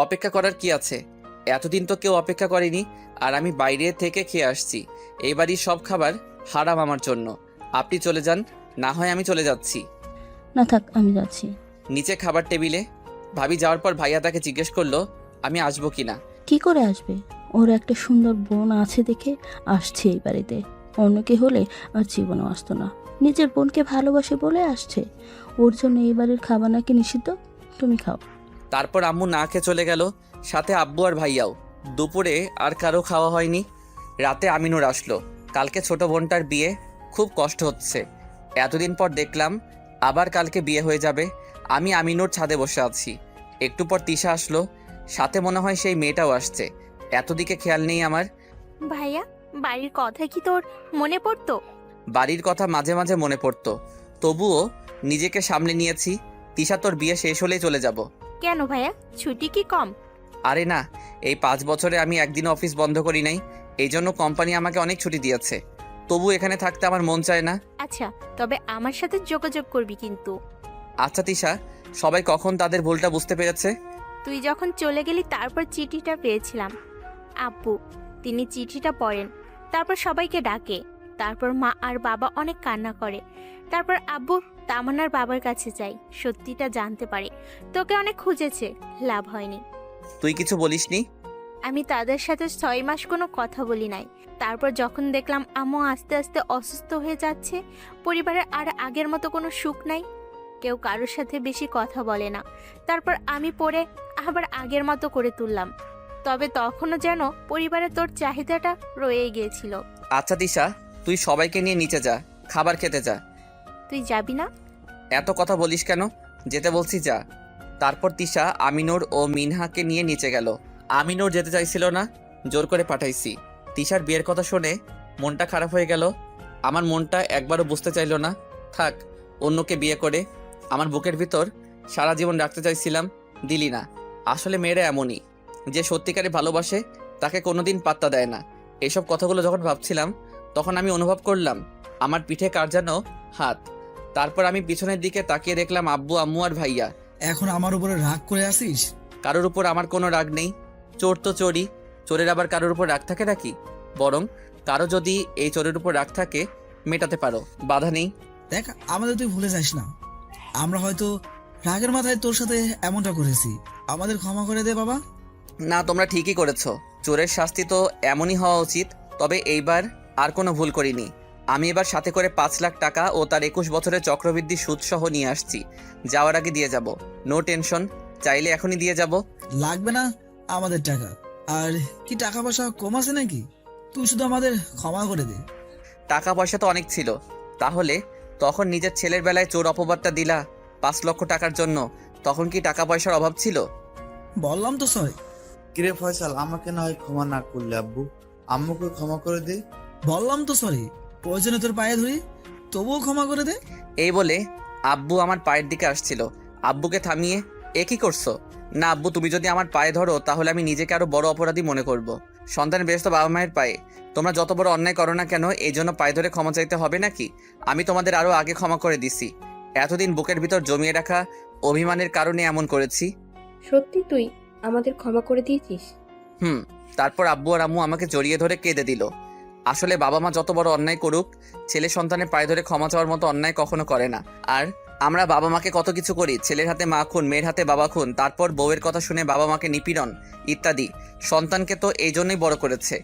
অপেক্ষা করার কি আছে? এতদিন তো কেউ অপেক্ষা করেনি, আর আমি বাইরে থেকে খেয়ে আসছি। এই বাড়ির সব খাবার হারাম আমার জন্য। আপনি চলে যান, না হয় আমি চলে যাচ্ছি। না থাক, আমি যাচ্ছি। নিচে খাবার টেবিলে। ভাবি যাওয়ার পর ভাইয়া তাকে জিজ্ঞেস করলো আমি আসবো কিনা। কি করে আসবে? ওর একটা সুন্দর বোন আছে দেখে আসছে এই বাড়িতে। অন্য কে হলে আর জীবনও আসতো না। নিজের বোনকে ভালোবাসে বলে আসছে। ওর জন্য এই বাড়ির খাবার নাকি নিষিদ্ধ? তুমি খাও। তারপর আম্মু না খেয়ে চলে গেল, সাথে আব্বু আর ভাইয়াও। দুপুরে আর কারো খাওয়া হয়নি। রাতে আমিনুর আসলো। কালকে ছোট বোনটার বিয়ে, খুব কষ্ট হচ্ছে। এতদিন পর দেখলাম আবার কালকে বিয়ে হয়ে যাবে। আমি আমিনুর ছাদে বসে আছি। একটু পর তিশা আসলো, সাথে মনে হয় সেই মেয়েটাও আসছে। এতদিকে খেয়াল নেই আমার। ভাইয়া, বাড়ির কথা কি তোর মনে পড়তো? বাড়ির কথা মাঝে মাঝে মনে পড়তো, তবুও নিজেকে সামলে নিয়েছি। তিশা, তোর বিয়ে শেষ হলেই চলে যাব। কেন ভাইয়া, ছুটি কি কম? আরে না, এই 5 বছরে আমি একদিন অফিস বন্ধ করি নাই। এই জন্য কোম্পানি আমাকে অনেক ছুটি দিয়েছে। তবু এখানে থাকতে আমার মন চায় না। আচ্ছা, তবে আমার সাথে যোগাযোগ করবি কিন্তু। আচ্ছা তিশা, সবাই কখন তাদের ভুলটা বুঝতে পেরেছে? তুই যখন চলে গেলি তারপর চিঠিটা পেয়েছিলাম। আব্বু, তিনি চিঠিটা পড়েন, তারপর সবাইকে ডাকে। তারপর মা আর বাবা অনেক কান্না করে। তারপর আব্বু তামান্নার বাবার কাছে যাই, সত্যিটা জানতে পারে। তোকে অনেক খুঁজেছে, লাভ হয়নি। তুই কিছু বলিসনি? আমি তাদের সাথে 6 মাস কোনো কথা বলি নাই। তারপর যখন দেখলাম আম্মু আস্তে আস্তে অসুস্থ হয়ে যাচ্ছে, পরিবারের আর আগের মতো কোনো সুখ নাই, কেউ কারোর সাথে বেশি কথা বলে না। তারপর আমি পড়ে আবার আগের মতো করে তুললাম। তবে তখনও যেন পরিবারে তোর চাহিদাটা রয়ে গিয়েছিল। আচ্ছা তিশা, তুই সবাইকে নিয়ে নিচে যা, খাবার খেতে যা। তুই যাবি না? এত কথা বলিস কেন? যেতে বলছি যা। তারপর তিশা আমিনুর ও মিনহাকে নিয়ে নিচে গেল। আমিনুর যেতে চাইছিল না, জোর করে পাঠাইছি। তিশার বিয়ের কথা শুনে মনটা খারাপ হয়ে গেল। আমার মনটা একবারও বুঝতে চাইলো না। থাক, অন্যকে বিয়ে করে আমার বুকের ভিতর সারা জীবন রাখতে চাইছিলাম, দিলি না। আসলে মেয়েরা এমনই, যে সত্যিকারে ভালোবাসে তাকে কোনোদিন পাত্তা দেয় না। এসব কথাগুলো যখন ভাবছিলাম, তখন আমি অনুভব করলাম আমার পিঠে কার যেন হাত। তারপর আমি পিছনের দিকে তাকিয়ে দেখলাম আব্বু, আম্মু আর ভাইয়া। এখন আমার উপরে রাগ করে আসিস? কারোর উপর আমার কোনো রাগ নেই। চোর তো চোরই, চোরের আবার কারোর উপর রাগ থাকে নাকি? বরং কারো যদি এই চোরের উপর রাগ থাকে, মেটাতে পারো, বাধা নেই। দেখ, আমাদের তুই ভুলে যাস না। আমরা হয়তো রাগের মাথায় তোর সাথে এমনটা করেছি। আমাদের ক্ষমা করে দে বাবা। না, তোমরা ঠিকই করেছো। চোরের শাস্তি তো এমনই হওয়া উচিত। তবে এইবার আর কোনো ভুল করিনি। আমি এবার সাথে করে 5 লাখ টাকা ও তার 21 বছরের চক্রবৃদ্ধি সুদ সহ নিয়ে আসছি। যাওয়ার আগে দিয়ে যাব, নো টেনশন। চাইলে এখনই দিয়ে যাব। লাগবে না আমাদের টাকা। আর কি টাকা পয়সা কম আছে নাকি? তুই শুধু আমাদের ক্ষমা করে দে। টাকা পয়সা তো অনেক ছিল, তাহলে তখন নিজের ছেলের বেলায় চোর অপবাদটা দিলা 5 লক্ষ টাকার জন্য। তখন কি টাকা পয়সার অভাব ছিল? বললাম তো সরি। কিরে ফয়সাল, আমাকে না হয় ক্ষমা না করলে আব্বু, আম্মুকে ক্ষমা করে দে। বললাম তো সরি। প্রয়োজনে তোর পায়ে ধরি, তবুও ক্ষমা করে দে। এই বলে আব্বু আমার পায়ের দিকে আসছিল। আব্বুকে থামিয়ে, এ কি করছো? না আব্বু, তুমি যদি আমার পায়ে ধরো তাহলে আমি নিজেকে আরো বড় অপরাধী মনে করব। সন্তানের ব্যস্ত বাবা মায়ের পায়ে তোমরা যত বড় অন্যায় করো না কেন, এই জন্য পায়ে ধরে ক্ষমা চাইতে হবে নাকি? আমি তোমাদের আরো আগে ক্ষমা করে দিছি। এতদিন বুকের ভিতর জমিয়ে রাখা অভিমানের কারণে এমন করেছি। সত্যি তুই আমাদের ক্ষমা করে দিয়েছিস? তারপর আব্বু আর আম্মু আমাকে জড়িয়ে ধরে কেঁদে দিল। আসলে বাবা মা যত বড় অন্যায় করুক, ছেলে সন্তানের পায়ে ধরে ক্ষমা চাওয়ার মতো অন্যায় কখনো করে না। আর আমরা বাবা মাকে কত কিছু করি, ছেলের হাতে মা খুন, মেয়ের হাতে বাবা খুন, তারপর বউয়ের কথা শুনে বাবা মাকে নিপীড়ন ইত্যাদি। সন্তানকে তো এই জন্যই বড় করেছে।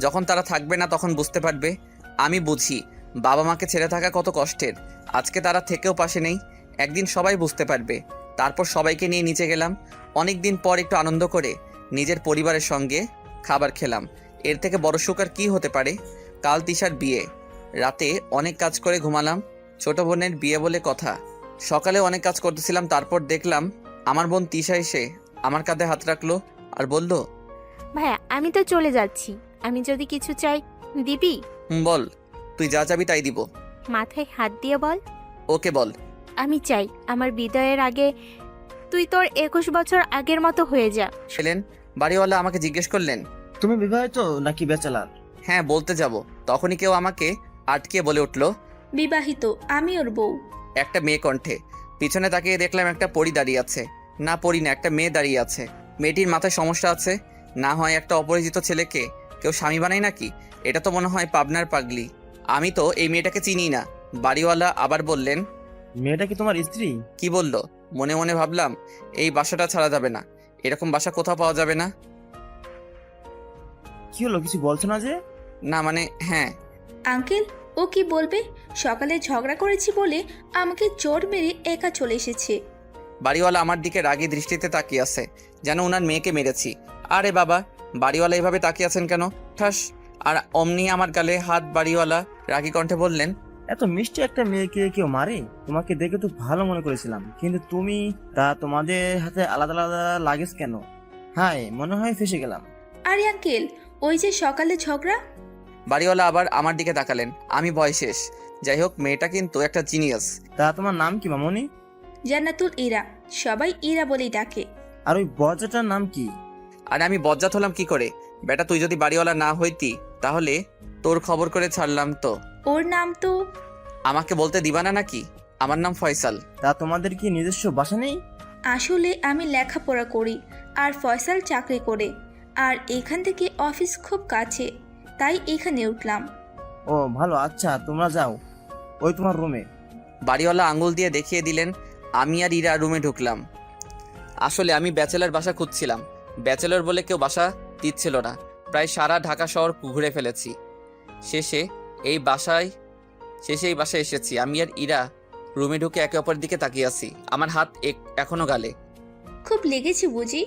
যখন তারা থাকবে না তখন বুঝতে পারবে। আমি বুঝি বাবা মাকে ছেড়ে থাকা কত কষ্টের। আজকে তারা থেকেও পাশে নেই, একদিন সবাই বুঝতে পারবে। তারপর সবাইকে নিয়ে নিচে গেলাম। অনেক দিন পর একটু আনন্দ করে নিজের পরিবারের সঙ্গে খাবার খেলাম। এর থেকে বড় সুখ আর কি হতে পারে? কাল তিশার বিয়ে। রাতে অনেক কাজ করে ঘুমালাম। ছোট বোনের বিয়ে বলে কথা। সকালে অনেক কাজ করতেছিলাম, তারপর দেখলাম আমার বোন তিশা এসে আমার কাঁধে হাত রাখলো আর বলল, ভাইয়া, আমি তো চলে যাচ্ছি। আমি যদি কিছু চাই দিবি? বল, তুই যা চাবি তাই দিব। মাথায় হাত দিয়ে বল। ওকে বল। আমি চাই আমার বিদায়ের আগে তুই তোর 21 বছর আগের মতো হয়ে যা। ছিলেন বাড়িওয়ালা আমাকে জিজ্ঞেস করলেন, তুমি বিবাহিত নাকি ব্যাচেলার? হ্যাঁ বলতে যাব, তখনই কেউ আমাকে আটকে বলে উঠল, বিবাহিত, আমি ওর বউ। একটা মেয়ে কণ্ঠে। পিছনে তাকিয়ে দেখলাম একটা পরী দাঁড়িয়ে আছে। না, পরী না, একটা মেয়ে দাঁড়িয়ে আছে। মেয়েটির মাথায় সমস্যা আছে, না হয় একটা অপরিচিত ছেলেকে কেউ স্বামী বানায় নাকি? এটা তো মনে হয় পাবনার পাগলি। আমি তো এই মেয়েটাকে চিনি না। বাড়িওয়ালা আবার বললেন, মেয়েটা কি তোমার স্ত্রী? কি বলল? মনে মনে ভাবলাম এই বাসাটা ছাড়া যাবে না, এরকম বাসা কোথাও পাওয়া যাবে না। কি হলো, কিছু বলছো না যে? না মানে হ্যাঁ। আঙ্কেল, ও কি বলবে? সকালে ঝগড়া করেছি বলে আমাকে চোর মেরে একা চলে এসেছে। বাড়িওয়ালা আমার দিকে রাগী দৃষ্টিতে তাকিয়ে আছে, যেন ওনার মেয়েকে মেরেছি। আরে বাবা, বাড়িওয়ালা এভাবে তাকিয়ে আছেন কেন? ঠাস, আর অমনি আমার গালে হাত। বাড়িওয়ালা রাগী কণ্ঠে বললেন, এত মিষ্টি একটা মেয়েকে কেউ মারে? তোমাকে দেখে তো ভালো মনে করেছিলাম, কিন্তু তুমি তোমাদের হাতে আলাদা আলাদা লাগেজ কেন? হায়, মনে হয় ফেসে গেলাম। আরে আঙ্কেল, ওই যে সকালে ঝগড়া। বাড়িওয়ালা আবার আমার দিকে তাকালেন। আমি ভয় শেষ। যাই হোক, মেয়েটা কিন্তু একটা জিনিয়াস। তোমার নাম কি মামনি? জান্নাতুল ইরা, সবাই ইরা বলেই ডাকে। আর ওই বজ্জাটার নাম কি? আর আমি বজ্জাত হলাম কি করে? বেটা, তুই যদি বাড়িওয়ালা না হইতি তাহলে তোর খবর করে ছাড়লাম তো। ওর নাম তো... আমাকে বলতে দিবা না নাকি? আমার নাম ফয়সাল। তোমাদের কি নিজস্ব বাসা নেই? আসলে আমি লেখাপড়া করি আর ফয়সাল চাকরি করে, আর এখান থেকে অফিস খুব কাছে, তাই এখানে উঠলাম। ও ভালো, আচ্ছা তোমরা যাও, ওই তোমার রুমে। বাড়িওয়ালা আঙ্গুল দিয়ে দেখিয়ে দিলেন। আমি আর ইরা রুমে ঢুকলাম। আসলে আমি ব্যাচেলার বাসা খুঁজছিলাম, ব্যাচেলর বলে কেউ বাসা দিচ্ছিল না। প্রায় সারা ঢাকা শহর ঘুরে ফেলেছি, শেষে এই বাসায় এসেছি। আমি আর ইরা রুমে ঢুকে একে অপরের দিকে তাকিয়ে আছি। আমার হাত এখনো গালে। খুব লেগেছে বুঝি?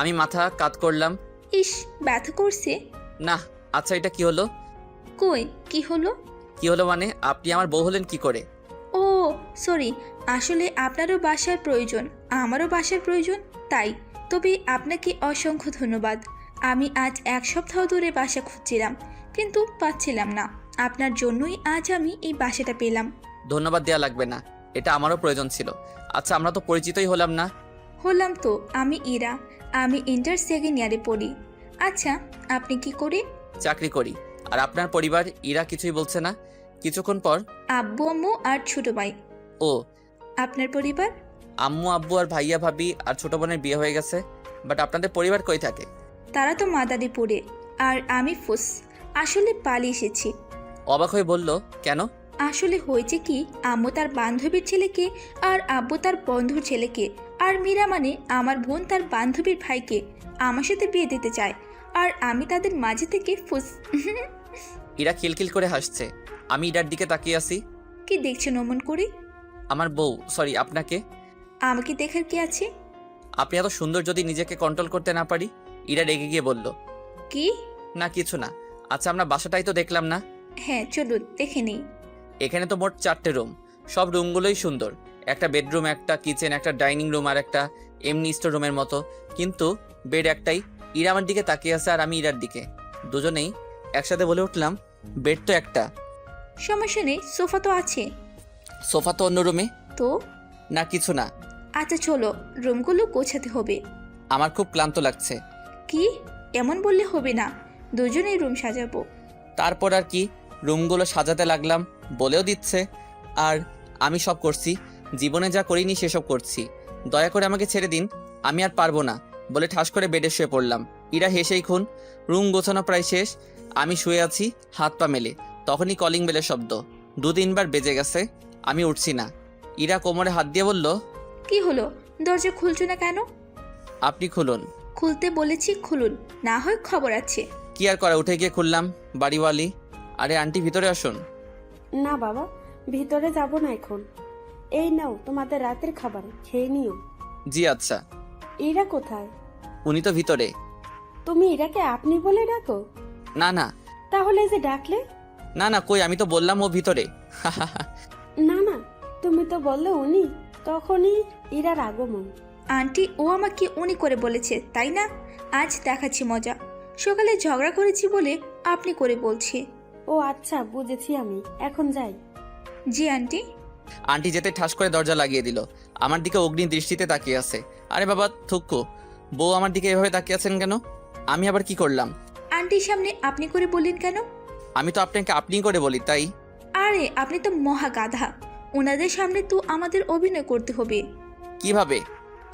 আমি মাথা কাত করলাম। ইস, ব্যথা করছে? না। আচ্ছা, এটা কি হলো? কই, কি হলো? কি হলো মানে? আপনি আমার বউ হলেন কি করে? ও সরি, আসলে আপনারও বাসার প্রয়োজন, আমারও বাসার প্রয়োজন, তাই। তবে আপনাকে অসংখ্য ধন্যবাদ। আমি আজ 1 সপ্তাহ ধরে বাসা খুঁজছিলাম, কিন্তু পাচ্ছিলাম না। আপনার জন্যই আজ আমি এই বাসাটা পেলাম। ধন্যবাদ দেওয়া লাগবে না, এটা আমারও প্রয়োজন ছিল। আচ্ছা, আমরা তো পরিচিতই হলাম না। হলাম তো। আমি ইরা, আমি ইন্টার সেকেন্ড ইয়ারে পড়ি। আচ্ছা, আপনি কি করেন? চাকরি করি। আর আপনার পরিবার? ইরা কিছুই বলছে না। কিছুক্ষণ পর, আব্বু আম্মু আর ছোট ভাই। ও, আপনার পরিবার? আম্মু আব্বু আর ভাইয়া ভাবি আর ছোট বোনের বিয়ে হয়ে গেছে। বাট আপনাদের পরিবার কই থাকে? তারা তো মাদারীপুরে, আর আমি ফুস। আসলে পালিয়ে এসেছি। অবাক হয়ে বলল, কেন? আসলে হয়েছে কি, আম্মু তার বান্ধবীর ছেলেকে আর আব্বু তার বন্ধুর ছেলেকে, আর মীরা মানে আমার বোন তার বান্ধবীর ভাইকে আমার সাথে বিয়ে দিতে চায়, আর আমি তাদের মাঝে থেকে ফুস। ইরা খিলখিল করে হাসছে। আমি ইরার দিকে তাকিয়ে আছি। কি দেখছেন অমন করে? আমার বউ, সরি আপনাকে। আমাকে দেখার কি আছে? আপনি এত সুন্দর যদি নিজেকে কন্ট্রোল করতে না পারি। ইরা রেগে গিয়ে বলল, কি? না কিছু না। আচ্ছা, আমরা বাসাটাই তো দেখলাম না। হ্যাঁ চলুন দেখে নেই। এখানে তো মোট 4টে রুম। সব রুমগুলোই সুন্দর। একটা বেডরুম, একটা কিচেন, একটা ডাইনিং রুম, আর একটা এমনি স্টোর রুমের মতো। কিন্তু বেড একটাই। ইরা আমার দিকে তাকিয়ে আছে আর আমি ইরার দিকে। দুজনেই একসাথে বলে উঠলাম, বেড তো একটা। সমস্যা নেই, সোফা তো আছে। সোফা তো অন্য রুমে। তো না কিছু না। আচ্ছা চলো, রুমগুলো গোছাতে হবে। আমার খুব ক্লান্ত লাগছে। কি? এমন বললে হবে না, দুজনেই রুম সাজাবো। তারপর আর কি, রুমগুলো সাজাতে লাগলাম। বলেও দিচ্ছে। আর আমি সব করছি, জীবনে যা করিনি সেসব করছি। দয়া করে আমাকে ছেড়ে দিন, আমি আর পারবো না বলে ঠাস করে বেডে শুয়ে পড়লাম। ইরা হেসেই খুন। রুম গোছানো প্রায় শেষ। আমি শুয়ে আছি হাত পা মেলে, তখনই কলিং বেলের শব্দ। 2-3 বার বেজে গেছে। আমি উঠছি না। ইরা কোমরে হাত দিয়ে বলল, কি হলো, দরজা খুলছো না কেন? আপনি খুলুন। খুলতে বলেছি খুলুন, না হয় খবর আছে। কি আর করা, উঠে গিয়ে খুললাম। বাড়িওয়ালি, আরে আন্টি ভিতরে আসুন। না বাবা, ভিতরে যাব না এখন। এই নাও তোমাদের রাতের খাবার, খেয়ে নিও। জি আচ্ছা। ইরা কোথায়? উনি তো ভিতরে। তুমি ইরাকে আপনি বলে ডাকো? না না। তাহলে যে ডাকলে? না না, কই, আমি তো বললাম ও ভিতরে। না না, তুমি তো বললে উনি, তখনই ইরার আগমন। আন্টি, ও আমাকে উনি করে বলেছে তাই না? আজ দেখাচ্ছি মজা। সকালে ঝগড়া করেছি বলে আপনি করে বলছে। ও আচ্ছা, বুঝেছি আমি, এখন যাই। জি আন্টি। আন্টি যেতে ঠাস করে দরজা লাগিয়ে দিল। আমার দিকে অগ্নি দৃষ্টিতে তাকিয়ে আছে। আরে বাবা থুক্কু, বউ আমার দিকে এভাবে তাকিয়ে আছেন কেন? আমি আবার কি করলাম? আন্টির সামনে আপনি করে বললেন কেন? আমি তো আপনাকে আপনি করে বলি, তাই। আরে আপনি তো মহা গাধা। ওনাদের সামনে তো আমাদের অভিনয় করতে হবে। কিভাবে?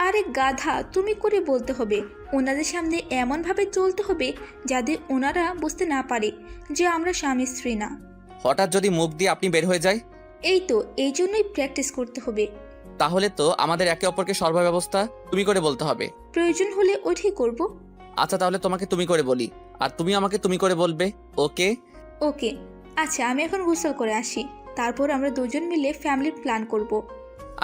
আরে গাধা, তুমি করে বলতে হবে। ওনাদের সামনে এমনভাবে চলতে হবে যাতে ওনারা বুঝতে না পারে যে আমরা স্বামী স্ত্রী না। হঠাৎ যদি মুখ দিয়ে আপনি বের হয়ে যায়, এই তো, এই জন্যই প্র্যাকটিস করতে হবে। তাহলে তো আমাদের একে অপরকে সর্বব্যবস্থা তুমি করে বলতে হবে। প্রয়োজন হলে ওঠেই করব। আচ্ছা তাহলে তোমাকে তুমি করে বলি, আর তুমি আমাকে তুমি করে বলবে, ওকে? ওকে। আচ্ছা, আমি এখন গোসল করে আসি, তারপর আমরা দুজন মিলে ফ্যামিলি প্ল্যান করব।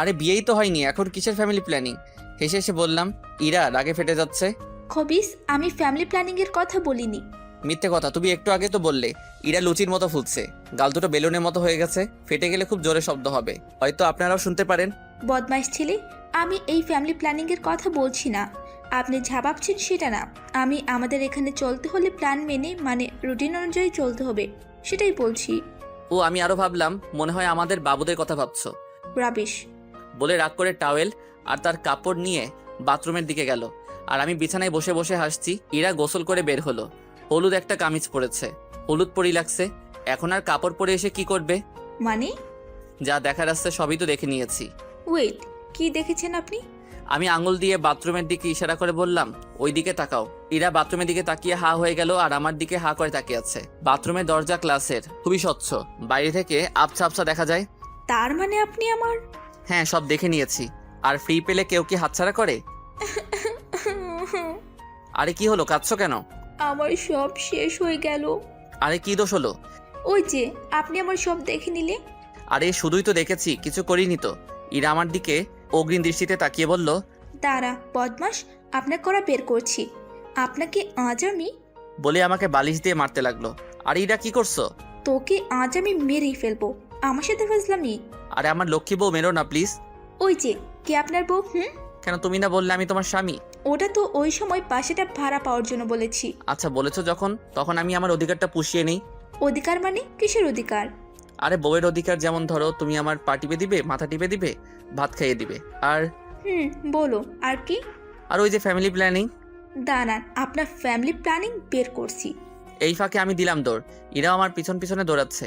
আরে বিয়েই তো হয়নি, এখন কিসের ফ্যামিলি প্ল্যানিং? হেসে হেসে বললাম। ইরা রাগে ফেটে যাচ্ছে। খবিস, আমি ফ্যামিলি প্ল্যানিং এর কথা বলিনি। মিথ্যে কথা, তুমি একটু আগে তো বললে ইরা লুচির মতো ফুলছে, গাল দুটো বেলুনের মতো হয়ে গেছে, ফেটে গেলে খুব জোরে শব্দ হবে, হয়তো আপনারাও শুনতে পারেন। বদমাইশ ছেলে, আমি এই ফ্যামিলি প্ল্যানিং এর কথা বলছি না। আপনি যা ভাবছেন সেটা না। আমি আমাদের এখানে চলতে হলে প্ল্যান মেনে, মানে রুটিন অনুযায়ী চলতে হবে, সেটাই বলছি। ও আমি আরো ভাবলাম মনে হয় আমাদের বাবুদের কথা ভাবছো। রাবিশ। বলে রাগ করে টাওয়েল আর তার কাপড় নিয়ে বাথরুমের দিকে গেল, আর আমি বিছানায় বসে বসে হাসছি। ইরা গোসল করে বের হলো, হলুদ একটা কামিজ পরেছে, হলুদ পরি লাগছে। এখন আর কাপড় পরে এসে কি করবে? মানে? যা দেখার আসছে সবই তো দেখে নিয়েছি। ওয়েট, কি দেখেছেন আপনি? আমি আঙুল দিয়ে বাথরুমের দিকে ইশারা করে বললাম, ওই দিকে তাকাও। ইরা বাথরুমের দিকে তাকিয়ে হা হয়ে গেল, আর আমার দিকে হা করে তাকিয়ে আছে। বাথরুমের দরজা ক্লাসের, খুবই স্বচ্ছ, বাইরে থেকে আবছা আবছা দেখা যায়। তার মানে আপনি আমার... হ্যাঁ, সব দেখে নিয়েছি। আর ফ্রি পেলে কেউ কি হাতছাড়া করে? আরে কি হলো, কাঁদছো কেন? আমার সব শেষ হয়ে গেল। আরে কি দোষ হলো? ওই যে আপনি আমার সব দেখে নিলে। আরে শুধুই তো দেখেছি, কিছু করিনি তো। ইরা আমার দিকে অগ্নি দৃষ্টিতে তাকিয়ে বলল, দাঁড়া বদমাস, আপনার করা বের করছি। আপনাকে আজ আমি... বলে আমাকে বালিশ দিয়ে মারতে লাগলো। আরে ইরা কি করছো? তোকে আজ আমি মেরেই ফেলবো। আমার সাথে ফাজলামি? আরে আমার লক্ষ্মী বউ, মেরো না প্লিজ। ওই যে, কে আপনার বউ? কেন তুমি না বললে আমি তোমার স্বামী? ওটা তো ওই সময় বাসাটা ভাড়া পাওয়ার জন্য বলেছি। আচ্ছা বলেছো যখন, তখন আমি আমার অধিকারটা পুষিয়ে নেই। অধিকার মানে কিসের অধিকার? আরে বউয়ের অধিকার যেমন ধরো, তুমি আমার পা টিপে দিবে, মাথা টিপে দিবে, ভাত খাইয়ে দিবে, আর বলো আর কি? আর ওই যে ফ্যামিলি প্ল্যানিং। দাঁড়ান, আপনার ফ্যামিলি প্ল্যানিং বের করছি। এই ফাঁকে আমি দিলাম দৌড়, ইরাও আমার পিছন পিছনে দৌড়াচ্ছে।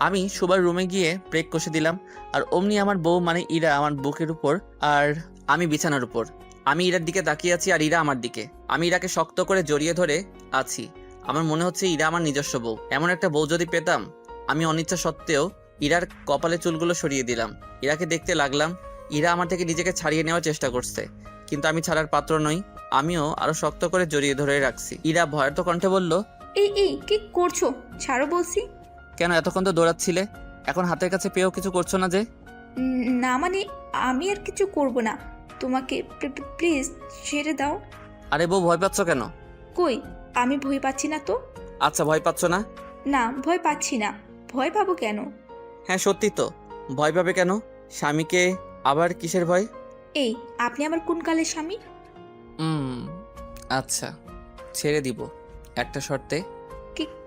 আমি সুবার রুমে গিয়ে ব্রেক কষে দিলাম, আর অমনি আমার বউ মানে ইরা আমার বুকের উপর, আর আমি বিছানার উপর। আমি ইরার দিকে তাকিয়ে আছি, আর ইরা আমার দিকে। আমি ইরাকে শক্ত করে জড়িয়ে ধরে আছি। আমার মনে হচ্ছে ইরা আমার নিজস্ব বউ। এমন একটা বউ যদি পেতাম। আমি অনিচ্ছা সত্ত্বেও ইরার কপালে চুলগুলো সরিয়ে দিলাম, ইরাকে দেখতে লাগলাম। ইরা আমার থেকে নিজেকে ছাড়িয়ে নেওয়ার চেষ্টা করছে, কিন্তু আমি ছাড়ার পাত্র নই। আমিও আরো শক্ত করে জড়িয়ে ধরে রাখছি। ইরা ভয়ার্ত কণ্ঠে বলল, এই কি করছো? ছাড়ো বলছি। কেন এতক্ষণ তো দৌড়াচ্ছিলে, এখন হাতের কাছে পেয়েও কিছু করছো না যে? না মানে, আমি আর কিছু করব না। তোমাকে প্লিজ ছেড়ে দাও। আরে বউ, ভয় পাচ্ছ কেন? কই, আমি ভয় পাচ্ছি না তো। আচ্ছা ভয় পাচ্ছ না? না, ভয় পাচ্ছি না। ভয় পাবো কেন? হ্যাঁ সত্যি তো, ভয় পাবে কেন? স্বামীকে আবার কিসের ভয়? এই, আপনি আমার কোন কালের স্বামী? আচ্ছা ছেড়ে দিব, একটা শর্তে।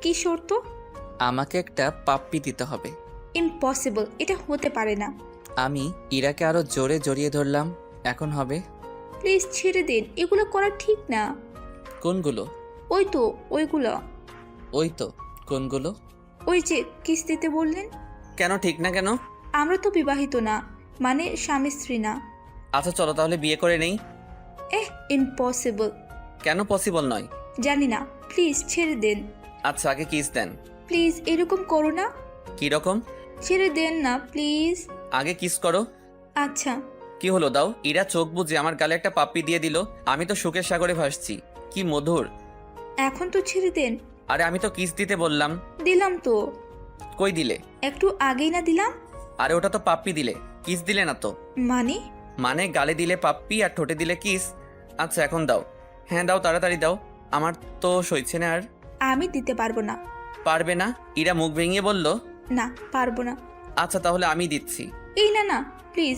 কি শর্ত? আমাকে একটা পাপ্পি দিতে হবে। ইম্পসিবল, এটা হতে পারে না। আমি ইরাকে আরো জোরে জড়িয়ে ধরলাম। এখন হবে? প্লিজ ছেড়ে দিন, এগুলো করা ঠিক না। কোনগুলো? ওই তো ওইগুলো। ওই তো কোনগুলো? ওই যে কিস্তিতে বললেন। কেন ঠিক না কেন? আমরা তো বিবাহিত না, মানে স্বামী স্ত্রী না। আচ্ছা চলো তাহলে বিয়ে করে নেই। ইম্পসিবল। কেন পসিবল নয়? জানি না, প্লিজ ছেড়ে দেন। আচ্ছা আগে কিস দেন। প্লিজ এরকম করো না। কি রকম? ছেড়ে দেন না প্লিজ। আগে কিস করো। আচ্ছা। কি হলো দাও। ইরা চোখ বুজে আমার গালে একটা পাপ্পি দিয়ে দিল। আমি তো সুখের সাগরে ভাসছি, কি মধুর। এখন তো ছেড়ে দেন। আরে আমি তো কিস দিতে বললাম। দিলাম তো। কই দিলে? একটু আগেই না দিলাম। আরে ওটা তো পাপ্পি দিলে, কিস দিলে না তো। মানে গালে দিলে পাপ্পি আর ঠোঁটে দিলে কিস। আচ্ছা এখন দাও। হ্যাঁ দাও, তাড়াতাড়ি দাও, আমার তো সইছে না আর। আমি দিতে পারবো না। পারবে না? ইরা মুখ ভেঙে বলল। না, পারবো না। আচ্ছা তাহলে আমি দিচ্ছি। এই না প্লিজ,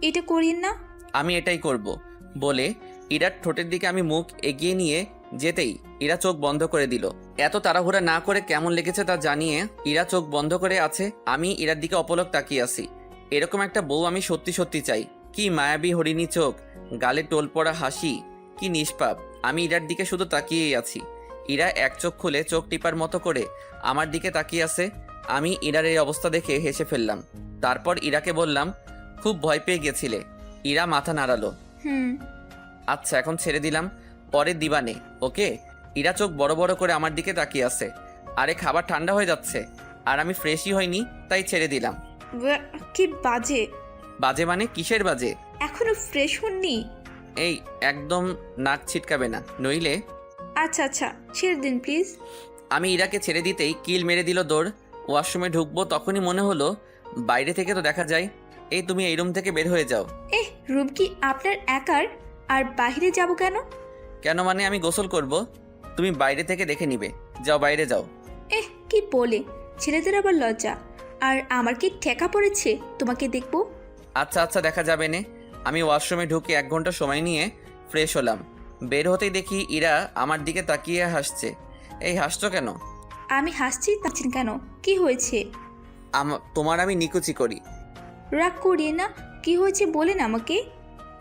এটা করিন না। আমি এটাই করব বলে ইরার ঠোঁটের দিকে আমি মুখ এগিয়ে নিয়ে যেতেই ইরা চোখ বন্ধ করে দিল। এত তাড়াহুড়া না করে কেমন লেগেছে তা জানিয়ে ইরা চোখ বন্ধ করে আছে। আমি ইরার দিকে অপলক তাকিয়ে আছি। এরকম একটা বউ আমি সত্যি সত্যি চাই। কি মায়াবী হরিণী চোখ, গালে টোল পড়া হাসি, কি নিষ্পাপ। আমি ইরার দিকে শুধু তাকিয়েই আছি। ইরা এক চোখ খুলে চোখ টিপার মতো করে আমার দিকে তাকিয়ে আছে। আমি ইরার এই অবস্থা দেখে হেসে ফেললাম। তারপর ইরাকে বললাম, খুব ভয় পেয়ে গেছিলে? ইরা মাথা নাড়ালো। আচ্ছা এখন ছেড়ে দিলাম, পরে দিবানে, ওকে? ইরা চোখ বড় বড় করে আমার দিকে তাকিয়ে আছে। আরে খাবার ঠান্ডা হয়ে যাচ্ছে, আর আমি ফ্রেশই হইনি, তাই ছেড়ে দিলাম। কি বাজে! বাজে মানে কিসের বাজে? এখনো ফ্রেশ হননি? এই একদম নাক ছিটকাবে না, নইলে। আচ্ছা আচ্ছা, ছেড়ে দিন প্লিজ। আমি ইরাকে ছেড়ে দিতেই কিল মেরে দিল দৌড়। ওয়াশরুমে ঢুকবো তখনই মনে হলো বাইরে থেকে তো দেখা যায়। এই তুমি এই রুম থেকে বের হয়ে যাও। রুম কি আপনার একার? আর বাইরে যাব কেন? কেন মানে আমি গোসল করব, তুমি বাইরে থেকে দেখে নিবে। যাও বাইরে যাও। কি বলে? ছেলেদের আবার লজ্জা। আর আমার কি ঠেকা পড়েছে তোমাকে দেখবো? আচ্ছা আচ্ছা দেখা যাবে নে। আমি ওয়াশরুমে ঢুকে 1 ঘন্টা সময় নিয়ে ফ্রেশ হলাম। বের হতেই দেখি ইরা আমার দিকে তাকিয়ে হাসছে। এই হাসছো কেন? আমি হাসছি তাচ্ছেন কেন? কি হয়েছে? তোমার আমি নিকুচি করি। রাগ করিয়ে না, কি হয়েছে বলেন আমাকে।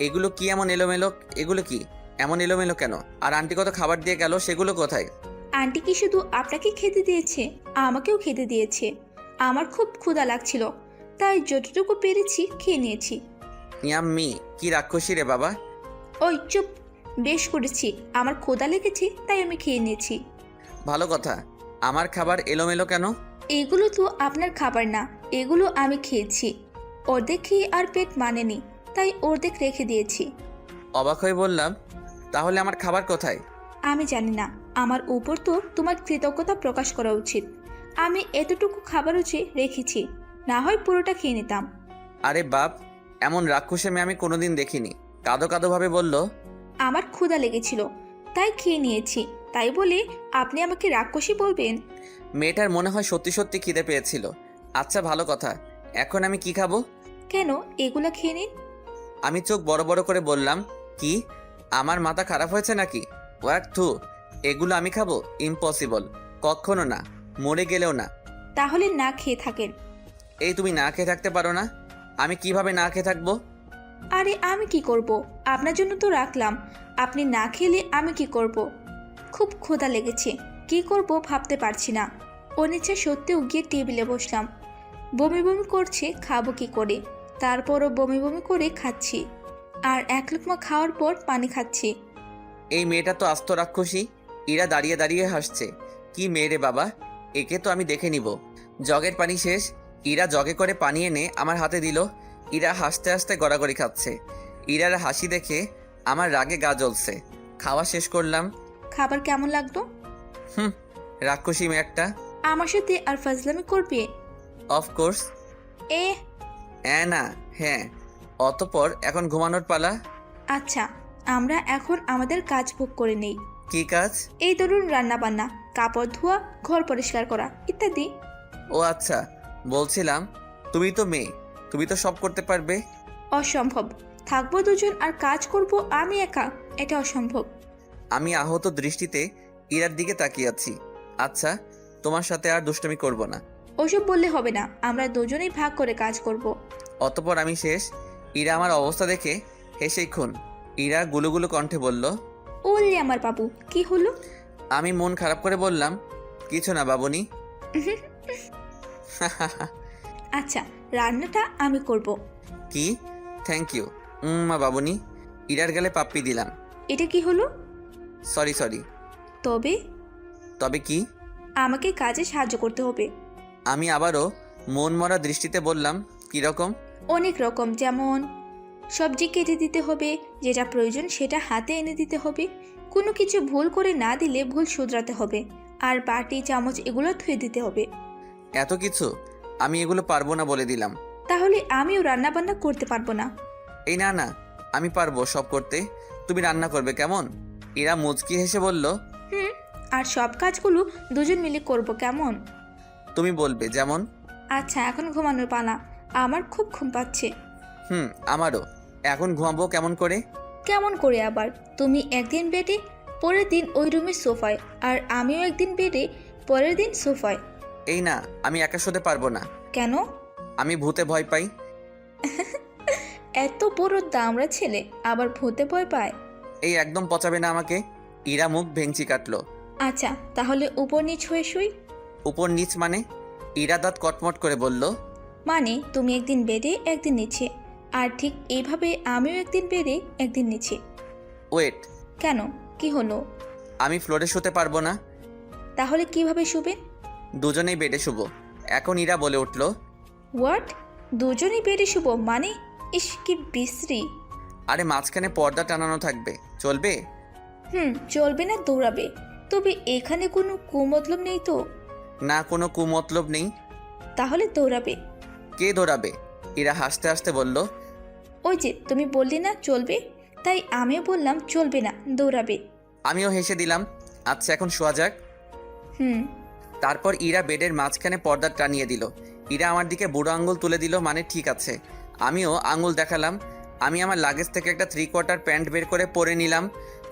এগুলো কি এমন এলোমেলো? এগুলো কি এমন এলোমেলো কেন? আর আন্টি কত খাবার দিয়ে গেল, সেগুলো কোথায়? আন্টি কি শুধু আপনাকে খেতে দিয়েছে? আমাকেও খেতে দিয়েছে। আমার খুব ক্ষুধা লাগছিল, তাই যতটুকু পেরেছি খেয়ে নিয়েছি। ইয়াম্মি, কি রাক্ষসী রে বাবা। ওই চুপ, বেশ করেছি। আমার ক্ষুধা লেগেছে তাই আমি খেয়ে নিয়েছি। ভালো কথা। আমার খাবার এলোমেলো কেন? এগুলো তো আপনার খাবার না, এগুলো আমি খেয়েছি। অর্ধেক খেয়ে আর পেট মানেনি, তাই অর্ধেক রেখে দিয়েছি। অবাক হয়ে বললাম, তাহলে আমার খাবার কোথায়? আমি জানি না, আমার উপর তো তোমার কৃতজ্ঞতা প্রকাশ করা উচিত। আমি এতটুকু খাবার রেখেছি, না হয় পুরোটা খেয়ে নিতাম। আরে বাপ, এমন রাক্ষসী মেয়ে আমি কোনোদিন দেখিনি। কাঁদো কাঁদো ভাবে বলল, আমার ক্ষুধা লেগেছিল তাই খেয়ে নিয়েছি, তাই বলে আপনি আমাকে রাক্ষসী বলবেন? মেয়েটার মনে হয় সত্যি সত্যি খিদে পেয়েছিল। আচ্ছা ভালো কথা, এখন আমি কি খাবো? কেন, এগুলা খেয়ে নিন। আমি চোখ বড় বড় করে বললাম, কি আমার মাথা খারাপ হয়েছে নাকি? ওয়াক থু, এগুলো আমি খাবো? ইম্পসিবল, কখনো না, মরে গেলেও না। তাহলে না খেয়ে থাকেন। এই তুমি না খেয়ে থাকতে পারো না? আমি কিভাবে না খেয়ে থাকবো? আরে আমি কি করব? আপনার জন্য তো রাখলাম, আপনি না খেলে আমি কি করব? খুব ক্ষুধা লেগেছে, কি করব ভাবতে পারছি না। অনিচ্ছা সত্ত্বেও গিয়ে টেবিলে বসলাম। বমি বমি করছে, খাবো কি করে? তারপরও বমি বমি করে খাচ্ছি, আর 1 লোকমা খাওয়ার পর পানি খাচ্ছি। এই মেয়েটা তো আস্ত রাক্ষসী। ইরা দাঁড়িয়ে দাঁড়িয়ে হাসছে। কি মেয়ে রে বাবা, একে তো আমি দেখে নিব। জগের পানি শেষ, ইরা জগে করে পানি এনে আমার হাতে দিল। ইরা হাসতে হাসতে গড়াগড়ি খাচ্ছে। ইরার হাসি দেখে আমার রাগে গা জ্বলছে। খাওয়া শেষ করলাম। খাবার কেমন লাগলো? রাক্ষসী মেয়ে একটা। আমার সাথে আর ফাজলামি করবে? অফকোর্স। এ না হ্যাঁ। অতঃপর এখন ঘুমানোর পালা। আচ্ছা, আমরা এখন আমাদের কাজ ভোগ করে নেই। কি কাজ? এই ধরুন রান্না বান্না, কাপড় ধোয়া, ঘর পরিষ্কার করা ইত্যাদি। ও আচ্ছা, বলছিলাম তুমি তো মেয়ে, তুমি তো সব করতে পারবে। অসম্ভব, থাকবো দুজন আর কাজ করব আমি একা, এটা অসম্ভব। আমি আহত দৃষ্টিতে ইরার দিকে তাকিয়ে আছি। আচ্ছা, তোমার সাথে আর দুষ্টুমি করব না। ওসব বললে হবে না, আমরা দুজনেই ভাগ করে কাজ করব। অতঃপর আমি শেষ। ইরা আমার অবস্থা দেখে হেসেই খুন। ইরা গুলুগুলু কণ্ঠে বলল, ওলে আমার বাবু, কি হলো? আমি মন খারাপ করে বললাম, কিছু না বাবুনি। আচ্ছা, রান্নাটা আমি করব। কি? থ্যাংক ইউ মা বাবুনি। ইরার গালে পাপ্পি দিলাম। এটা কি হলো? Sorry sorry. তবে তবে কি? আমাকে কাজে সাহায্য করতে হবে। আমি আবারও মন মরা দৃষ্টিতে বললাম, কিরকম? অনেক রকম, যেমন সবজি কেটে দিতে হবে, যেটা প্রয়োজন সেটা হাতে এনে দিতে হবে, কোনো কিছু ভুল করে না দিলে ভুল শুধরাতে হবে, আর বাটি চামচ এগুলো ধুয়ে দিতে হবে। এত কিছু? আমি এগুলো পারবো না বলে দিলাম। তাহলে আমিও রান্না বান্না করতে পারবো না? এই না না, আমি পারবো সব করতে, তুমি রান্না করবে কেমন? ইরা মুচকি হেসে বলল, আর সব কাজগুলো দুজন মিলে করব কেমন? তুমি বলবে যেমন। আচ্ছা, এখন ঘুমানোর পালা, আমার খুব ঘুম পাচ্ছে। আমারও। এখন ঘুমাবো কেমন করে? কেমন করে আবার? তুমি একদিন বেডে, পরের দিন ওই রুমের সোফায়, আর আমিও একদিন বেডে, পরের দিন সোফায়। এই না, আমি একা শুতে পারবো না। কেন? আমি ভূতে ভয় পাই। এত বড় দামড়া ছেলে আবার ভূতে ভয় পায়? এই একদম পচাবে না আমাকে। ইরা মুখ ভেঙচি কাটলো। আচ্ছা, তাহলে উপর নিচ হয়ে শুই। উপর নিচ মানে? ইরা দাঁত কটমট করে বলল, মানে তুমি একদিন বেডে একদিন নিচে, আর ঠিক এইভাবে আমিও একদিন বেডে একদিন নিচে। ওয়েট, কেন, কি হলো? আমি ফ্লোরে শুতে পারবো না। তাহলে কিভাবে শুবেন? দুজনেই বেডে শুবো। এখন ইরা বলে উঠল, হোয়াট? দুজনেই বেডে শুব মানে? ইস কি বিশ্রী। আরে মাঝখানে পর্দা টানানো থাকবে, চলবে? চলবে না দৌড়াবে। তবে এখানে কোনো কুমতলব নেই তো? না, কোনো কুমতলব নেই। তাহলে দৌড়াবে। কে দৌড়াবে? ইরা হাসতে হাসতে বলল, ওই যে তুমি বললি না চলবে, তাই আমিও বললাম চলবে না, দৌড়াবে। আমিও হেসে দিলাম। আচ্ছা এখন শোয়া যাক। হুম। তারপর ইরা বেডের মাঝখানে পর্দা টানিয়ে দিল। ইরা আমার দিকে বুড়ো আঙুল তুলে দিল, মানে ঠিক আছে। আমিও আঙুল দেখালাম। আমি আমার লাগেজ থেকে একটা 3/4 প্যান্ট বের করে পরে নিলাম।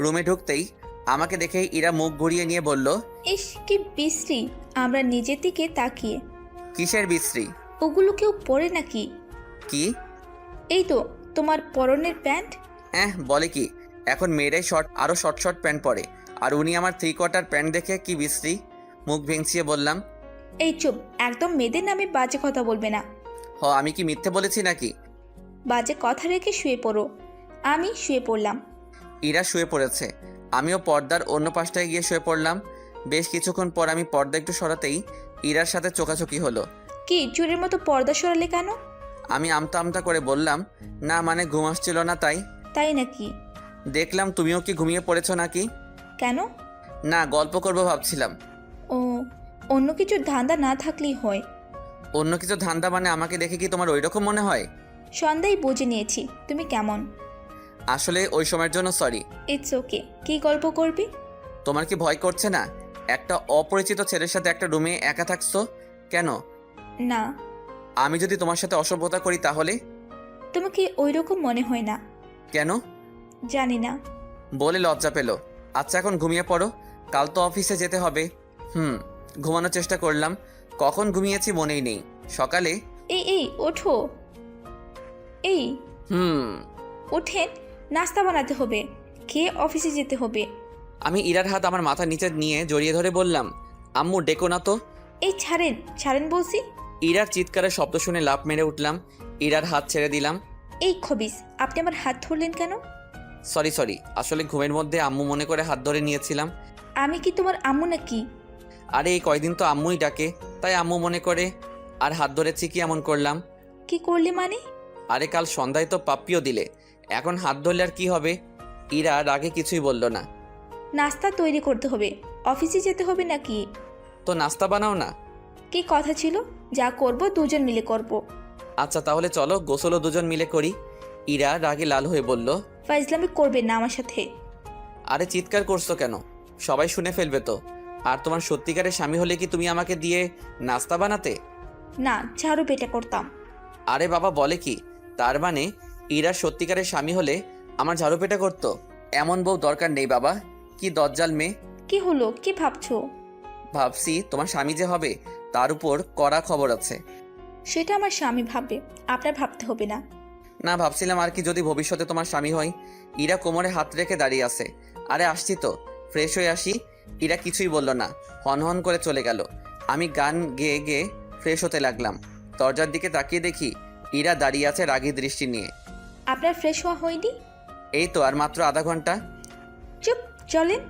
রুমে ঢুকতেই আমাকে দেখেই ইরা মুখ ঘুরিয়ে নিয়ে বলল, ইস কি বিশ্রী। আমরা নিজের দিকে তাকিয়ে, কিসের বিশ্রী? ওগুলো কেউ পরে নাকি? কি? এই তো তোমার পরনের প্যান্ট। বলে কি, এখন মেয়েরাই আরও শর্ট প্যান্ট পরে, আর উনি আমার 3/4 প্যান্ট দেখে কি বিশ্রী? মুখ ভেঙচিয়ে বললাম। এই চুপ, একদম মেয়েদের নামে বাজে কথা বলবে না। আমি কি মিথ্যে বলেছি নাকি? বাজে কথা রেখে শুয়ে পড়ো। আমি শুয়ে পড়লাম। ইরা শুয়ে পড়েছে, আমিও পর্দার অন্য পাশটায় গিয়ে শুয়ে পড়লাম। বেশ কিছুক্ষণ পর আমি পর্দা একটু সরাতেই ইরার সাথে চোখাচোখি হলো। কি চুরের মতো পর্দা সরালে কেন? আমি আমতা আমতা করে বললাম, না মানে ঘুম আসছিল না তাই। তাই নাকি? দেখলাম তুমিও কি ঘুমিয়ে পড়েছো নাকি? কেন? না, গল্প করবো ভাবছিলাম। ও, অন্য কিছুর ধান্দা না থাকলেই হয়। অন্য কিছু ধান্দা মানে আমাকে দেখে কি তোমার ওই রকম মনে হয়? সন্ধ্যায় বুঝে নিয়েছি তুমি কেমন। আসলে ওই সময়ের জন্য সরি। It's okay. কি গল্প করবি? তোমার কি ভয় করছে না? একটা অপরিচিত ছেলের সাথে একটা রুমে একা থাকছো কেন? না, আমি যদি তোমার সাথে অসভ্যতা করি তাহলে? তোমাকে ওই রকম মনে হয় না। কেন? জানি না। বলে লজ্জা পেল। আচ্ছা এখন ঘুমিয়ে পড়ো, কাল তো অফিসে যেতে হবে। ঘুমানোর চেষ্টা করলাম, কখন ঘুমিয়েছি মনেই নেই। সকালে এই ওঠো। এই ওঠেন, নাস্তা বানাতে হবে, খেয়ে অফিসে যেতে হবে। আমি ইরার হাত আমার মাথার নিচে নিয়ে জড়িয়ে ধরে বললাম, আম্মু ডেকো না তো। এই ছাড়েন ছাড়েন বলছি। ইরার চিৎকারের শব্দ শুনে লাফ মেরে উঠলাম। ইরার হাত ছেড়ে দিলাম। এই খবিস, আপনি আমার হাত ধরলেন কেন? সরি, আসলে ঘুমের মধ্যে আম্মু মনে করে হাত ধরে নিয়েছিলাম। আমি কি তোমার আম্মু নাকি? আরে এই কয়দিন তো আম্মুই ডাকে, তাই আম্মু মনে করে। আর হাত ধরেছি কি এমন করলাম? কি করলে মানে? আরে কাল সন্ধ্যায় তো পাপ্পিও দিলে, এখন হাত ধরলে আর কি হবে? ইরা রাগে কিছুই বলল না। নাস্তা তৈরি করতে হবে, অফিসে যেতে হবে নাকি? তো নাস্তা বানাও না। কি কথা ছিল, যা করব দুজন মিলে করব। আচ্ছা তাহলে চলো গোসলও দুজন মিলে করি। ইরা রাগে লাল হয়ে বলল, ফাইজলামি করবেন না আমার সাথে। আরে চিৎকার করছো কেন? সবাই শুনে ফেলবে তো। আর তোমার সত্যিকারের স্বামী হলে কি তুমি আমাকে দিয়ে নাস্তা বানাতে? না, ঝাড়ু পেটা করতাম। আরে বাবা বলে কি, তার মানে ইরা সত্যিকারের স্বামী হলে আমার ঝাড়ু পেটা করতো? এমন বউ দরকার নেই বাবা, কি দজ্জাল মেয়ে। কি হলো, কি ভাবছো? ভাবছি তোমার স্বামী যে হবে তার উপর কড়া খবর আছে। সেটা আমার স্বামী ভাববে, আপনার ভাবতে হবে না। না ভাবছিলাম আর কি, যদি ভবিষ্যতে তোমার স্বামী হয়। ইরা কোমরে হাত রেখে দাঁড়িয়ে আছে। আরে আসছি তো, ফ্রেশ হয়ে আসি। ইরা কিছুই বলল না, হন করে চলে গেল। আমি গান গেয়ে গেয়ে ফ্রেশ হতে লাগলাম। দরজার দিকে তাকিয়ে দেখি ইরা দাঁড়িয়ে আছে রাগী দৃষ্টি নিয়ে। আপনার ফ্রেশ হওয়া হয়নি? এই তো আর মাত্র আধা ঘন্টা। চুপ, চলেন।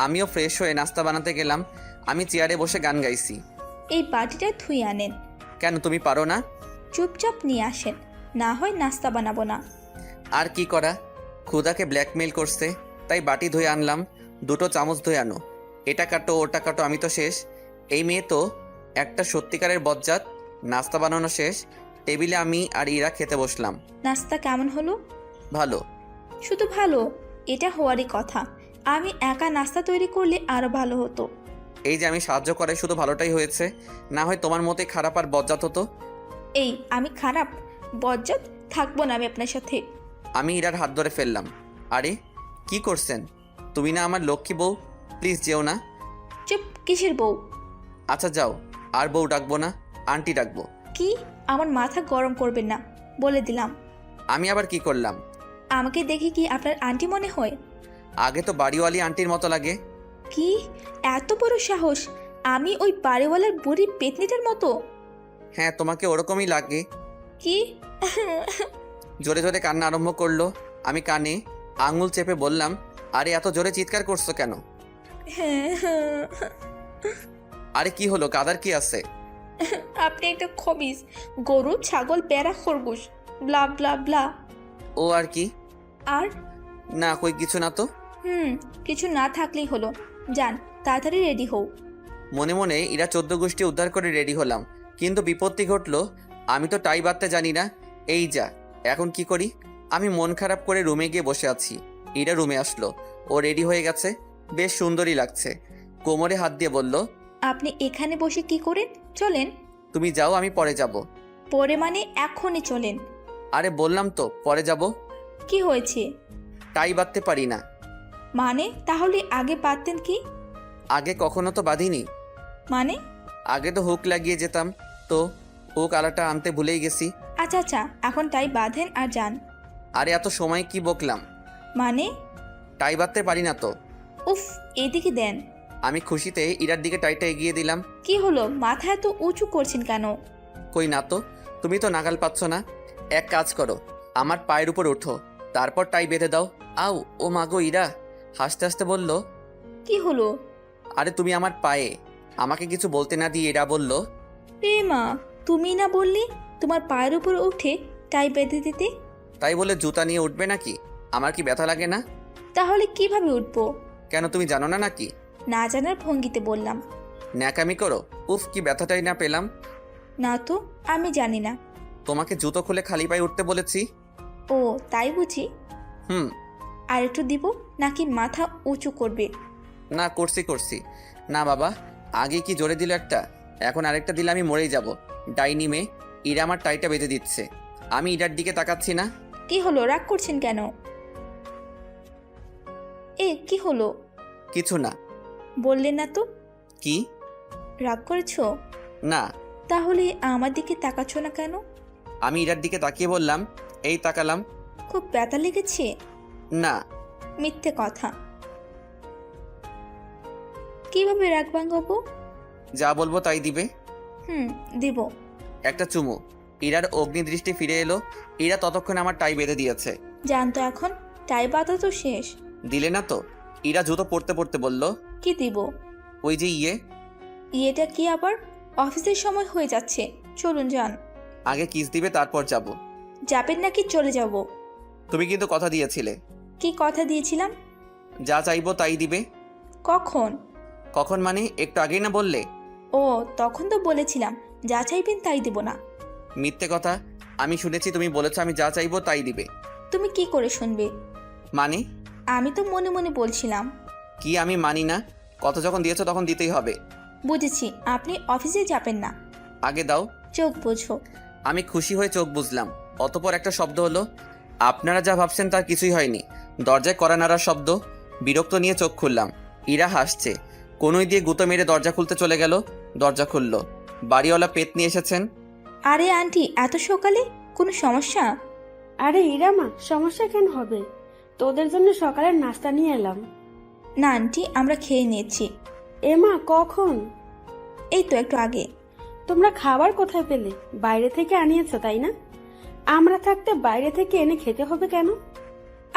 আমিও ফ্রেশ হয়ে নাস্তা বানাতে গেলাম। আমি চেয়ারে বসে গান গাইছি। এই বাটিটা ধুয়ে আনেন। কেন, তুমি পারো না? চুপচাপ নিয়ে আসেন, না হয় নাস্তা বানাবো না। আর কি করা, ক্ষুদাকে ব্ল্যাকমেইল করছে, তাই বাটি ধুয়ে আনলাম। 2টো চামচ ধুয়ে আনো, এটা কাটো ওটা কাটো, আমি তো শেষ। এই মেয়ে তো একটা সত্যিকারের বজ্জাত। নাস্তা বানানো শেষ, টেবিলে আমি আর ইরা খেতে বসলাম। নাস্তা কেমন হলো? ভালো। শুধু ভালো? এটা হওয়ারই কথা। আমি একা নাস্তা তৈরি করলে আরো ভালো হতো। এই যে আমি সাহায্য করাই শুধু ভালোটাই হয়েছে, না হয় তোমার মতে খারাপ আর বজ্জাত হতো। এই আমি খারাপ বজ্জাত থাকবো না আমি আপনার সাথে। আমি ইরার হাত ধরে ফেললাম। আরে কি করছেন? তুমি না আমার লক্ষ্মী বউ, প্লিজ যেও না। চুপ, কিসের বউ? আচ্ছা যাও, আর বউ ডাকবো না, আন্টি ডাকবো। কি? আমার মাথা গরম করবেন না, বলে দিলাম। আমি আবার কি করলাম? আমাকে দেখে কি আপনার আন্টি মনে হয়? আগে তো বাড়িওয়ালি আন্টির মতো লাগে। কি এত বড় সাহস? আমি ওই বাড়িওয়ালার বুড়ি পেতনিটার মতো? হ্যাঁ তোমাকে ওরকমই লাগে। কি? জোরে জোরে কান্না আরম্ভ করলো। আমি কানে আঙুল চেপে বললাম, আরে এত জোরে চিৎকার করছো কেন? হ্যাঁ, আরে কি হলো, কাদার কি আছে? আপনি একটা খবিস, গরু, ছাগল, বেড়া, খরগোশ, ব্লা ব্লা ব্লা। ও আর কি? আর না কই কিছু না তো। কিছু না থাকলেই হলো। যান, তাড়াতাড়ি রেডি হও। মনে মনে ইরা 14 গোষ্ঠী উদ্ধার করে রেডি হলাম, কিন্তু বিপত্তি ঘটলো। আমি তো টাই বাঁধতে জানি না। এই যা, এখন কি করি? আমি মন খারাপ করে রুমে গিয়ে বসে আছি। ইরা রুমে আসলো, ও রেডি হয়ে গেছে, বেশ সুন্দরই লাগছে। কোমরে হাত দিয়ে বলল, আপনি এখানে বসে কি করেন? চলেন। তুমি যাও, আমি পরে যাব। পরে মানে এখনই চলেন। আরে বললাম তো পরে যাব। কি হয়েছে? টাই বাঁধতে পারি না। মানে তাহলে আগে পারতেন কি? আগে কখনো তো বাঁধিনি। মানে? আগে তো হুক লাগিয়ে যেতাম, তো হুক আলাটা আনতে ভুলেই গেছি। আচ্ছা আচ্ছা, এখন টাই বাঁধেন আর যান। আরে এত সময় কি বকলাম? মানে? টাই বাঁধতে পারি না তো। উফ, এদিকে দেন। আমি খুশিতে ইরার দিকে টাইটা এগিয়ে দিলাম। কি হলো, মাথা এত উঁচু করছেন কেন? কই না তো, তুমি তো নাগাল পাচ্ছ না। এক কাজ করো, আমার পায়ের উপর ওঠো, তারপর টাই বেঁধে দাও। আউ, ও মাগো ইরা হাসতে হাসতে বলল। কি হলো? আরে তুমি আমার পায়ে। আমাকে কিছু বলতে না দিয়ে ইরা বলল, রে মা, তুমি না বললি তোমার পায়ের উপর উঠে টাই বেঁধে দিতে? তাই বলে জুতা নিয়ে উঠবে নাকি? আমার কি ব্যথা লাগে না? তাহলে কিভাবে উঠবো? কেন তুমি জানো না নাকি? না জানার ভঙ্গিতে বললাম। ন্যাকামি করো। উফ, কি ব্যথাটাই না পেলাম। না তো, আমি জানি না। তোমাকে জুতো খুলে খালি পায়ে উঠতে বলেছি। ও তাই বুঝি। হুম। আর একটু দিব নাকি মাথা উঁচু করবে? না, করছি। না বাবা, আগে কি জোরে দিল একটা, এখন আরেকটা দিলে আমি মরেই যাব। ডাইনি মেয়ে। ইরা আমার টাইটা বেঁধে দিচ্ছে, আমি ইরার দিকে তাকাচ্ছি না। কি হলো, রাগ করছেন কেন? কি হলো? কিছু না। বললেন না তো। কি? রাগ করেছো? না। তাহলে আমার দিকে তাকাচ্ছ না কেন? আমি ইরার দিকে তাকিয়ে বললাম, এই তাকালাম। খুব ব্যথা লেগেছে? না। মিথ্যে কথা। কিভাবে রাগ ভাঙাবো? যা বলবো তাই দিবে। দিব। একটা চুমু। ইরার অগ্নিদৃষ্টি ফিরে এলো। ইরা ততক্ষণ আমার টাই বেঁধে দিয়েছে। জানতো এখন টাই বাতা তো শেষ। দিলে না তো? ইরা জুতো পড়তে পড়তে বলল, কি দিব? ওই যে ইয়েটা কি আবার? অফিসের সময় হয়ে যাচ্ছে, চলুন যান। আগে কিস দিবে, তারপর যাব। যাবেন নাকি চলে যাব? তুমি কিন্তু কথা দিয়েছিলে। কি কথা দিয়েছিলাম? যা চাইবো তাই দিবে। কখন? কখন মানে একটু আগেই না বললে? ও, তখন তো বলেছিলাম যা চাইবেন তাই দিব না। মিথ্যে কথা। আমি শুনেছি তুমি বলেছো আমি যা চাইবো তাই দিবে। তুমি কি করে শুনবে? মানে? আমি তো মনে মনে বলছিলাম। কি আমি মানি না? কথা যখন দিয়েছো তখন দিতেই হবে। বুঝেছি, আপনি অফিসে যাবেন না। আগে দাও। চোখ বোঝো। আমি খুশি হয়ে চোখ বুঝলাম। অতপর একটা শব্দ হলো। আপনারা যা ভাবছেন তার কিছুই হয়নি। দরজায় কড়া নাড়ার শব্দ। বিরক্ত নিয়ে চোখ খুললাম। ইরা হাসছে। কোনোই দিয়ে গুঁতো মেরে দরজা খুলতে চলে গেল। দরজা খুলল। বাড়িওয়ালা পেট নিয়ে এসেছেন। আরে আন্টি, এত সকালে কোনো সমস্যা? আরে ইরামা, সমস্যা কেন হবে? তোদের জন্য সকালের নাস্তা নিয়ে এলাম। না আন্টি, আমরা খেয়ে নিয়েছি। এমা, কখন? এই তো একটু আগে। তোমরা খাবার কোথায় পেলে? বাইরে থেকে আনিয়েছো তাই না? আমরা থাকতে বাইরে থেকে এনে খেতে হবে কেন?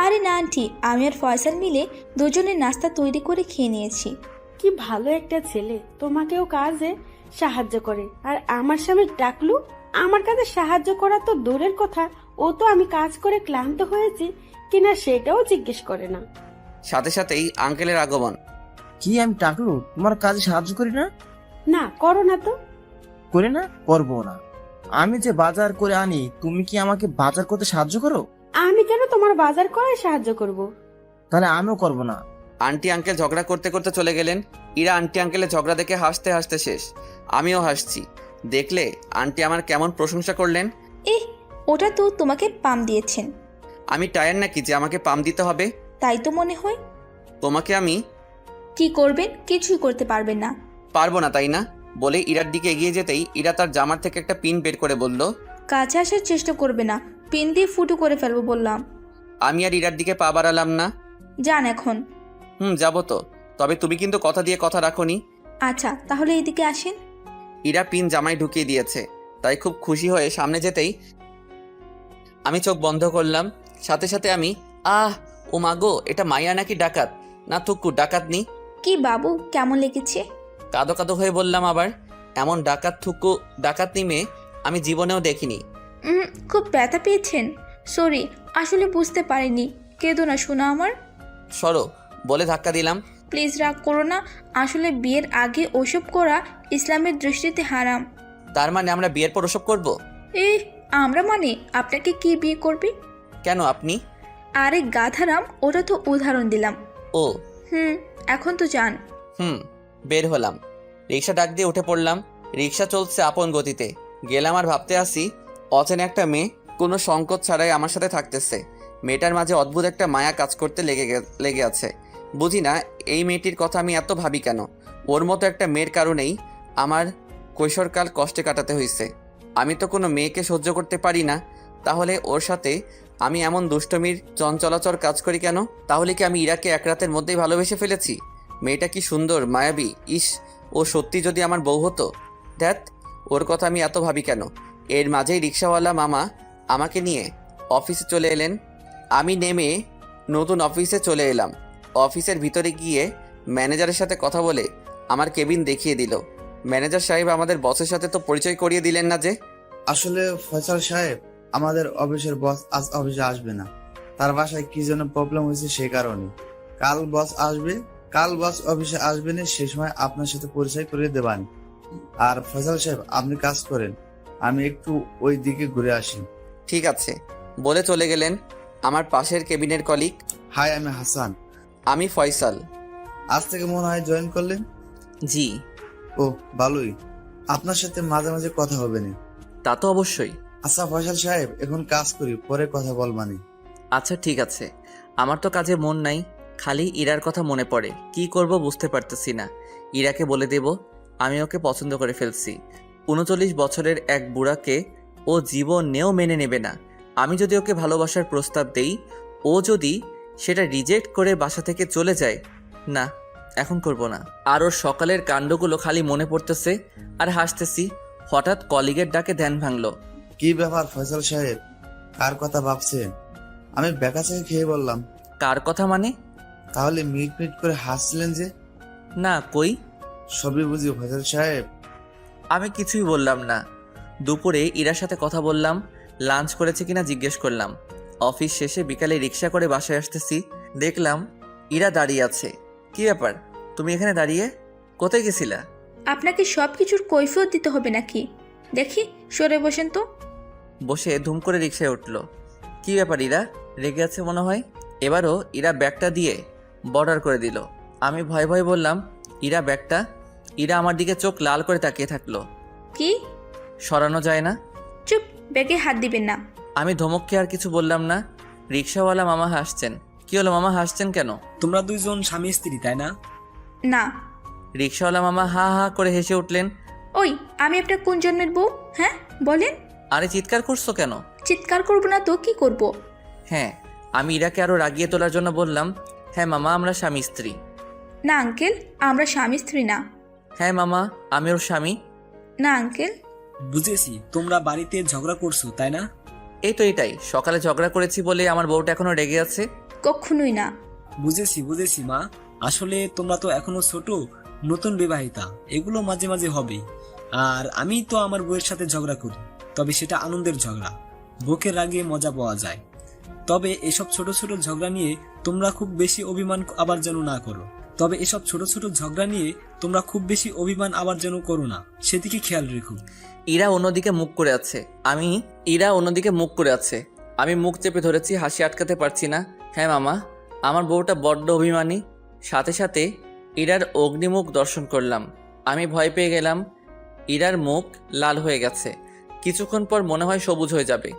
আরে না আন্টি, আমি আর ফয়সাল মিলে দুজনের নাস্তা তৈরি করে খেয়ে নিয়েছি। কি ভালো একটা ছেলে, তোমাকেও কাজে সাহায্য করে। আর আমার স্বামী টাকলু আমার কাছে সাহায্য করা তো দূরের কথা, ও তো আমি কাজ করে ক্লান্ত হয়েছি কিনা সেটাও জিজ্ঞেস করে না। সাথে সাথেই আঙ্কেলের আগমন। কি আমি টাকলু তোমার কাজে সাহায্য করি না? না, করো না তো। করি না, করবো না। আমি যে বাজার করে আনি, তুমি কি আমাকে বাজার করতে সাহায্য করো? আমি কেন তোমার বাজার করায় সাহায্য করব? তাহলে আমিও করবো না। আন্টি আঙ্কেল ঝগড়া করতে করতে চলে গেলেন। ইরা আন্টি আঙ্কেলের ঝগড়া দেখে হাসতে হাসতে শেষ। আমিও হাসছি। দেখলে আন্টি আমার কেমন প্রশংসা করলেন। ওটা তো তোমাকে পাম দিয়েছেন। আমি টায়ার নাকি যে আমাকে পাম দিতে হবে? তাই তো মনে হয়। তোমাকে আমি কি করবেন? কিছুই করতে পারবেন না। পারবো না তাই না? বলে ইরার দিকে এগিয়ে যেতেই ইরা তার জামার থেকে একটা পিন বের করে বলল, কাছে আসার চেষ্টা করবে না, পিন দিয়ে ফুটো করে ফেলবো বললাম। আমি আর ইরার দিকে পা বাড়ালাম না। যান এখন। যাবো তো, তবে তুমি কিন্তু কথা দিয়ে কথা রাখোনি। আচ্ছা, তাহলে এইদিকে আসেন। ইরা পিন জামায় ঢুকিয়ে দিয়েছে, তাই খুব খুশি হয়ে সামনে যেতেই আমি চোখ বন্ধ করলাম। সাথে সাথে আমি ও মাগো, এটা মাইয়া নাকি ডাকাত? না থুকু, ডাকাত নি। কি বাবু, কেমন লেগেছে? কাদো কাদো হয়ে বললাম আবার। এমন ডাকাত থুকু ডাকাত নিমে আমি জীবনেও দেখিনি। খুব ব্যথা পেয়েছেন? সরি, আসলে বুঝতে পারিনি। কেঁদো না শোনা আমার। সরো বলে ধাক্কা দিলাম। প্লিজ রাগ করো না, আসলে বিয়ের আগে ওসব করা ইসলামের দৃষ্টিতে হারাম। তার মানে আমরা বিয়ের পর ওসব করবো? এই আমরা মানে আপনাকে কি বিয়ে করবে? কেন আপনি? আরে গাধারাম, ওটা তো উদাহরণ দিলাম। ও এখন তো যান। বের হলাম। রিক্সা ডাক দিয়ে উঠে পড়লাম। রিক্সা চলছে আপন গতিতে। গেলাম আর ভাবতে আসি, অচেনা একটা মেয়ে কোনো সংকোচ ছাড়াই আমার সাথে থাকতেছে। মেয়েটার মাঝে অদ্ভুত একটা মায়া কাজ করতে লেগে আছে। বুঝি না এই মেয়েটির কথা আমি এত ভাবি কেন। ওর মতো একটা মেয়ের কারণেই আমার কৈশোরকাল কষ্টে কাটাতে হয়েছে। আমি তো কোনো মেয়েকে সহ্য করতে পারি না, তাহলে ওর সাথে আমি এমন দুষ্টমির চঞ্চলাচর কাজ করি কেন? তাহলে কি আমি ইরাকে এক রাতের মধ্যেই ভালোবেসে ফেলেছি? মেয়েটা কি সুন্দর, মায়াবী। ইস, ও সত্যি যদি আমার বউ হতো। ধ্যাত, ওর কথা আমি এত ভাবি কেন? এর মাঝেই রিক্সাওয়ালা মামা আমাকে নিয়ে অফিসে চলে এলেন। আমি নেমে নতুন অফিসে চলে এলাম। অফিসের ভিতরে গিয়ে ম্যানেজারের সাথে কথা বলে আমার কেবিন দেখিয়ে দিল। ম্যানেজার সাহেব আমাদের বসের সাথে তো পরিচয় করিয়ে দিলেন না যে। আসলে ফয়সাল সাহেব, আমাদের অফিসের বস আজ অফিসে আসবে না। তার বাসায় কি যেন প্রবলেম হয়েছে, সেই কারণে কাল বস আসবে। কাল বস অফিসে আসবে না, সেই সময় আপনার সাথে পরিচয় করিয়ে দেবান। আর ফয়সাল সাহেব, আপনি কাজ করেন, আমি একটু ওই দিকে ঘুরে আসি। ঠিক আছে বলে চলে গেলেন আমার পাশের কেবিনের কলিগ। হাই, আমি হাসান। আমি ফয়সাল। আজ থেকে মনে হয় জয়েন করলেন? জি। ও, ভালোই। আপনার সাথে মাঝে মাঝে কথা হবে না। তা তো অবশ্যই। আচ্ছা ফয়সাল সাহেব, এখন কাজ করি, পরে কথা বলবানি। আচ্ছা ঠিক আছে। আমার তো কাজে মন নাই, খালি ইরার কথা মনে পড়ে। কি করব বুঝতে পারতেছি না। ইরাকে বলে দেব আমি ওকে পছন্দ করে ফেলছি। 39 বছরের এক বুড়াকে ও জীবনেও মেনে নেবে না। আমি যদি ওকে ভালোবাসার প্রস্তাব দেই, ও যদি সেটা রিজেক্ট করে বাসা থেকে চলে যায়, না এখন করব না। আর ওর সকালের কাণ্ডগুলো খালি মনে পড়তেছে আর হাসতেছি। হঠাৎ কলিগের ডাকে ধ্যান ভাঙলো। কি ব্যাপার ফয়সাল সাহেব, কার কথা ভাবছেন? আমি বেকা চাই খেয়ে বললাম। কার কথা মানে? তাহলে মিট মিট করে হাসছিলেন যে? না কই, সবই বুঝি ফয়সাল সাহেব। আমি কিছুই বললাম না। দুপুরে ইরার সাথে কথা বললাম, লাঞ্চ করেছে কিনা জিজ্ঞেস করলাম। অফিস শেষে বিকালে রিক্সা করে বাসায় আসতেছি, দেখলাম ইরা দাঁড়িয়ে আছে। কি ব্যাপার, তুমি এখানে দাঁড়িয়ে? কোথায় গেছিলা? আপনাকে সব কিছুর কৈফিয়ত দিতে হবে নাকি? দেখি, সরে বসেন তো। বসে ধুম করে রিক্সায় উঠল। কি ব্যাপার ইরা, রেগে আছে মনে হয়। এবারও ইরা ব্যাগটা দিয়ে বর্ডার করে দিল। আমি ভয় ভয় বললাম, ইরা ব্যাগটা। ইরা আমার দিকে চোখ লাল করে তাকিয়ে থাকলো। কি? সরানো যায় না। চুপ, ব্যাগে হাত দিবেন না। আমি ধমককে আর কিছু বললাম না। রিক্সাওয়ালা মামা হাসছেন। কি হলো মামা, হাসছেন কেন? তোমরা দুইজন স্বামী স্ত্রী, তাই না? না। রিক্সাওয়ালা মামা হা হা করে হেসে উঠলেন। ওই, আমি আপনার কোন জন্মের বউ? হ্যাঁ বলেন। আরে চিৎকার করছো কেন? চিৎকার করব না তো কি করব? হ্যাঁ, আমি ইরাকে আরো রাগিয়ে তোলার জন্য বললাম, হ্যাঁ মামা আমরা স্বামী স্ত্রী। না আঙ্কেল, আমরা স্বামী স্ত্রী না। হ্যাঁ মামা, আমি ওর স্বামী। না আঙ্কেল। বুঝেছি, তোমরা বাড়িতে ঝগড়া করছো, তাই না? এই তো এটাই, সকালে ঝগড়া করেছি বলে আমার বউটা এখনো রেগে আছে। কখনোই না। বুঝেছি মা। আসলে তোমরা তো এখনো ছোট, নতুন বিবাহিতা, এগুলো মাঝে মাঝে হবে। আর আমি তো আমার বউয়ের সাথে ঝগড়া করি, তবে সেটা আনন্দের ঝগড়া, বউকে রাগিয়ে মজা পাওয়া যায়। তবে এসব ছোট ছোট ঝগড়া নিয়ে তোমরা খুব বেশি অভিমান আবার যেন না করো। সেদিকে খেয়াল রেখো। ইরা অন্যদিকে মুখ করে আছে। আমি মুখ চেপে ধরেছি, হাসি আটকাতে পারছি না। হ্যাঁ মামা, আমার বউটা বড্ড অভিমানী। সাথে সাথে ইরার অগ্নিমুখ দর্শন করলাম। আমি ভয় পেয়ে গেলাম। ইরার মুখ লাল হয়ে গেছে। কিছুক্ষণ পর মনে হয় সবুজ হয়ে যাবে।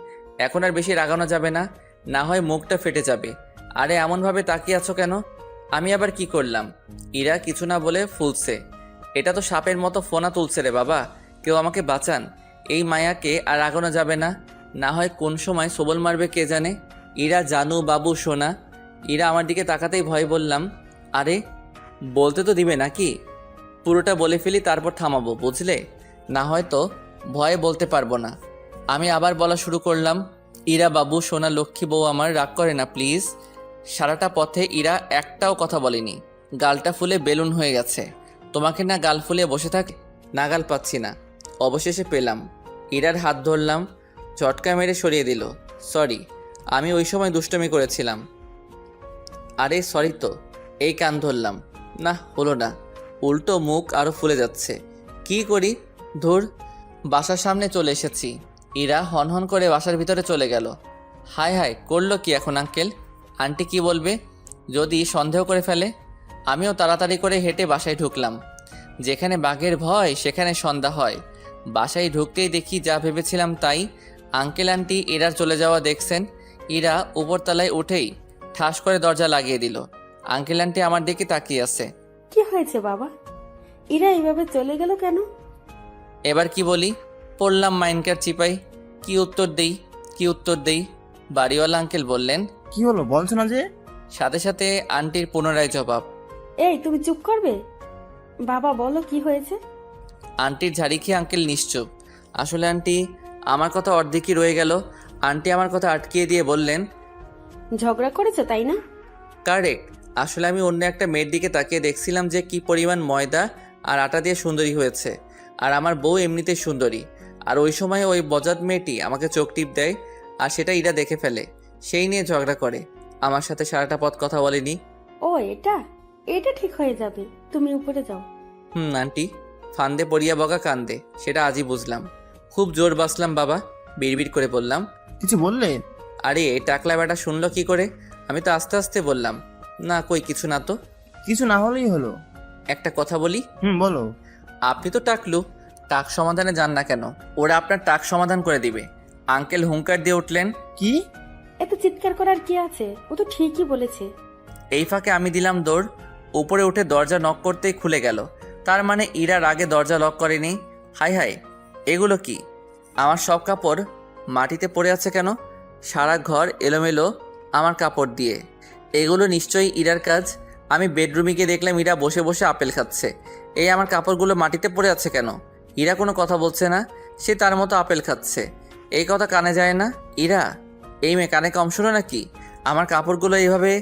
এখন আর বেশি রাগানো যাবে না, না হয় মুখটা ফেটে যাবে। আরে এমনভাবে তাকিয়ে আছো কেন? আমি আবার কি করলাম? ইরা কিছু না বলে ফুলছে। এটা তো সাপের মতো ফোনা তুলছে রে বাবা, কেউ আমাকে বাঁচান। এই মায়াকে আর আগানো যাবে না, না হয় কোন সময় সবল মারবে কে জানে। ইরা জানু বাবু সোনা। ইরা আমার দিকে তাকাতেই ভয় বললাম, আরে বলতে তো দিবে নাকি? পুরোটা বলে ফেলি তারপর থামাবো, বুঝলে? না হয়তো ভয়ে বলতে পারবো না। আমি আবার বলা শুরু করলাম, ইরা বাবু সোনা লক্ষ্মী বউ আমার, রাগ করে না প্লিজ। সারাটা পথে ইরা একটাও কথা বলেনি। গালটা ফুলে বেলুন হয়ে গেছে। তোমাকে না গাল ফুলে বসে থাকে, না গাল পাচ্ছি না। অবশেষে পেলাম। ইরার হাত ধরলাম, ঝটকা মেরে সরিয়ে দিল। সরি, আমি ওই সময় দুষ্টমি করেছিলাম। আরে সরি তো। এই কান ধরলাম, না হলো না, উল্টো মুখ আরও ফুলে যাচ্ছে। কি করি? ধুর। বাসার সামনে চলে এসেছি। ইরা হনহন করে বাসার ভিতরে চলে গেল। হায় হায়, করলো কি এখন আঙ্কেল? আন্টি কি বলবে যদি সন্দেহ করে ফেলে? আমিও তাড়াতাড়ি করে হেঁটে বাসায় ঢুকলাম। যেখানে বাঘের ভয় সেখানে সন্ধ্যা হয়। বাসায় ঢুকতেই দেখি যা ভেবেছিলাম তাই। আঙ্কেল আন্টি ইরার চলে যাওয়া দেখছেন। ইরা উপরতলায় উঠেই ঠাস করে দরজা লাগিয়ে দিল। আঙ্কেল আন্টি আমার দিকে তাকিয়ে আছে। কি হয়েছে বাবা? এরা এইভাবে চলে গেল কেন? এবার কি বলি? পড়লাম মাইনকার চিপাই। কি উত্তর দেই? বাড়িওয়ালা আঙ্কেল বললেন। কি হলো বলছো না যে? সাথে সাথে আন্টির পুনরায় জবাব। এই তুমি চুপ করবে? বাবা বলো কি হয়েছে? আন্টির ঝাড়ি খেয়ে আঙ্কেল নিশ্চুপ। আসলে আন্টি, আমার কথা অর্ধেকই রয়ে গেল। আন্টি আমার কথা আটকিয়ে দিয়ে বললেন, ঝগড়া করেছো তাই না? কারেক্ট। আসলে আমি অন্য একটা মেয়ের দিকে তাকিয়ে দেখছিলাম যে কি পরিমাণ ময়দা আর আটা দিয়ে সুন্দরী হয়েছে, আর আমার বউ এমনিতেই সুন্দরী। আর ওই সময় ওই বজাত মেয়েটি আমাকে চোখ টিপ দেয়, আর সেটা ইরা দেখে ফেলে। সেই নিয়ে ঝগড়া করে। আমার সাথে সারাটা পথ কথা বলেনি। ও এটা এটা ঠিক হয়ে যাবে, তুমি উপরে যাও। আন্টি, ফান্দে পড়িয়া বগা কান্দে, সেটা আজই বুঝলাম। খুব জোর বাসলাম বাবা, বিড়বিড় করে বললাম। কিছু বললে? আরে টাকলা বেটা শুনলো কি করে? আমি তো আস্তে আস্তে বললাম, না কই কিছু না তো। কিছু না হলেই হলো। একটা কথা বলি? বলো। আপনি তো টাকলু, টাক সমাধানে যান না কেন? ওরা আপনার টাক সমাধান করে দিবে। আঙ্কেল হুঙ্কার দিয়ে উঠলেন। কি? এত চিৎকার করার কি আছে? ও তো ঠিকই বলেছে। এই ফাঁকে আমি দিলাম দৌড়। উপরে উঠে দরজা নক করতেই খুলে গেল। তার মানে ইরার আগে দরজা লক করেনি। হাই হাই, এগুলো কি? আমার সব কাপড় মাটিতে পড়ে আছে কেন? সারা ঘর এলোমেলো আমার কাপড় দিয়ে। এগুলো নিশ্চয়ই ইরার কাজ। আমি বেডরুমে গিয়ে দেখলাম ইরা বসে বসে আপেল খাচ্ছে। এই আমার কাপড়গুলো মাটিতে পড়ে আছে কেন? ইরা কোনো কথা বলছে না, সে তার মতো আপেল খাচ্ছে। এই কথা কানে যায় না? ইরা, এই মেয়ে কানে কম শোনো নাকি? আমার কাপড়গুলো এইভাবে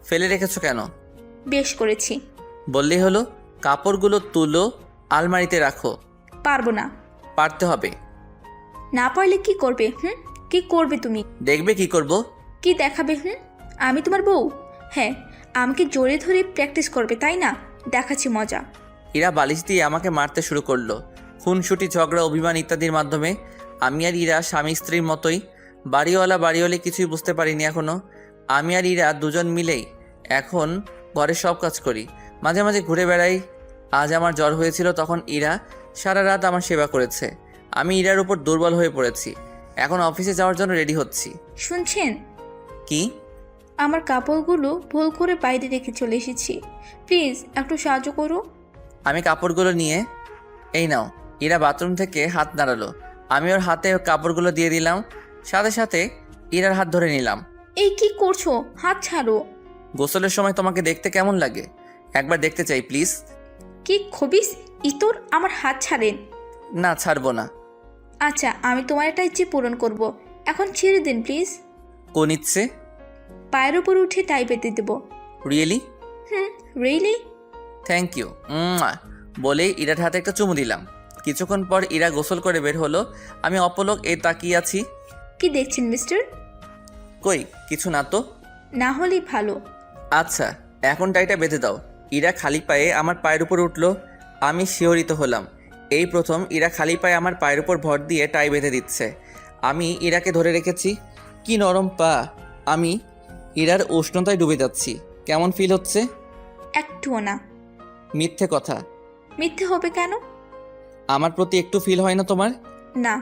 ফেলে রেখেছো কেন? বেশ করেছি। বললেই হলো? কাপড়গুলো তুলো, আলমারিতে রাখো। পারবো না। পারতে হবে। না পারলে কি করবে? কি করবে তুমি? দেখবে কি করব? কি দেখাবে? আমি তোমার বউ? হ্যাঁ, আমাকে জোরে ধরে প্র্যাকটিস করবে তাই না? দেখাচ্ছি মজা। ইরা বালিশ দিয়ে আমাকে মারতে শুরু করলো। খুনসুটি, ঝগড়া, অভিমান ইত্যাদির মাধ্যমে। আমি আর ইরা স্বামী স্ত্রীর মতোই। বাড়িওয়ালি কিছুই বুঝতে পারিনি এখনো। আমি আর ইরা দুজন মিলেই এখন ঘরে সব কাজ করি, মাঝে মাঝে ঘুরে বেড়াই। আজ আমার জ্বর হয়েছিল, তখন ইরা সারা রাত আমার সেবা করেছে। আমি ইরার উপর দুর্বল হয়ে পড়েছি। এখন অফিসে যাওয়ার জন্য রেডি হচ্ছি। শুনছেন? কি? আমার কাপড়গুলো ভুল করে বাইরে রেখে চলে এসেছি, প্লিজ একটু সাহায্য করো। আমি কাপড়গুলো নিয়ে, এই নাও। ইরা বাথরুম থেকে হাত নাড়ালো। আমি ওর হাতে কাপড়গুলো দিয়ে দিলাম। সাথে সাথে ইরার হাত ধরে নিলাম। এই কি করছো? হাত ছাড়ো। গোসলের সময় তোমাকে দেখতে কেমন লাগে একবার দেখতে চাই প্লিজ। কি খবিস ইতর, আমার হাত ছাড়েন। না, ছাড়বো না। আচ্ছা, আমি তোমার একটা ইচ্ছে পূরণ করব, এখন ছেড়ে দিন প্লিজ। কোন ইচ্ছে? পায়ের উপর উঠে টাই পেতে দেবো। রিয়েলি? রিয়েলি? Thank you. বলেই ইরার হাতে একটা চুমু দিলাম। কিছুক্ষণ পর ইরা গোসল করে বের হলো। আমি অপলক তাকিয়ে আছি। কি দেখছেন মিস্টার? কই কিছু না তো। না হলেই ভালো। আচ্ছা, এখন টাইটা বেঁধে দাও। ইরা খালি পায়ে আমার পায়ের উপর উঠলো। আমি শিহরিত হলাম। এই প্রথম ইরা খালি পায়ে আমার পায়ের উপর ভর দিয়ে টাই বেঁধে দিচ্ছে। আমি ইরাকে ধরে রেখেছি। কি নরম পা। আমি ইরার উষ্ণতায় ডুবে যাচ্ছি। কেমন ফিল হচ্ছে? একটুও না। মিথ্যে কথা। মিথ্যে হবে কেন? আমার প্রতি একটু ফিল হয় না তোমার? না।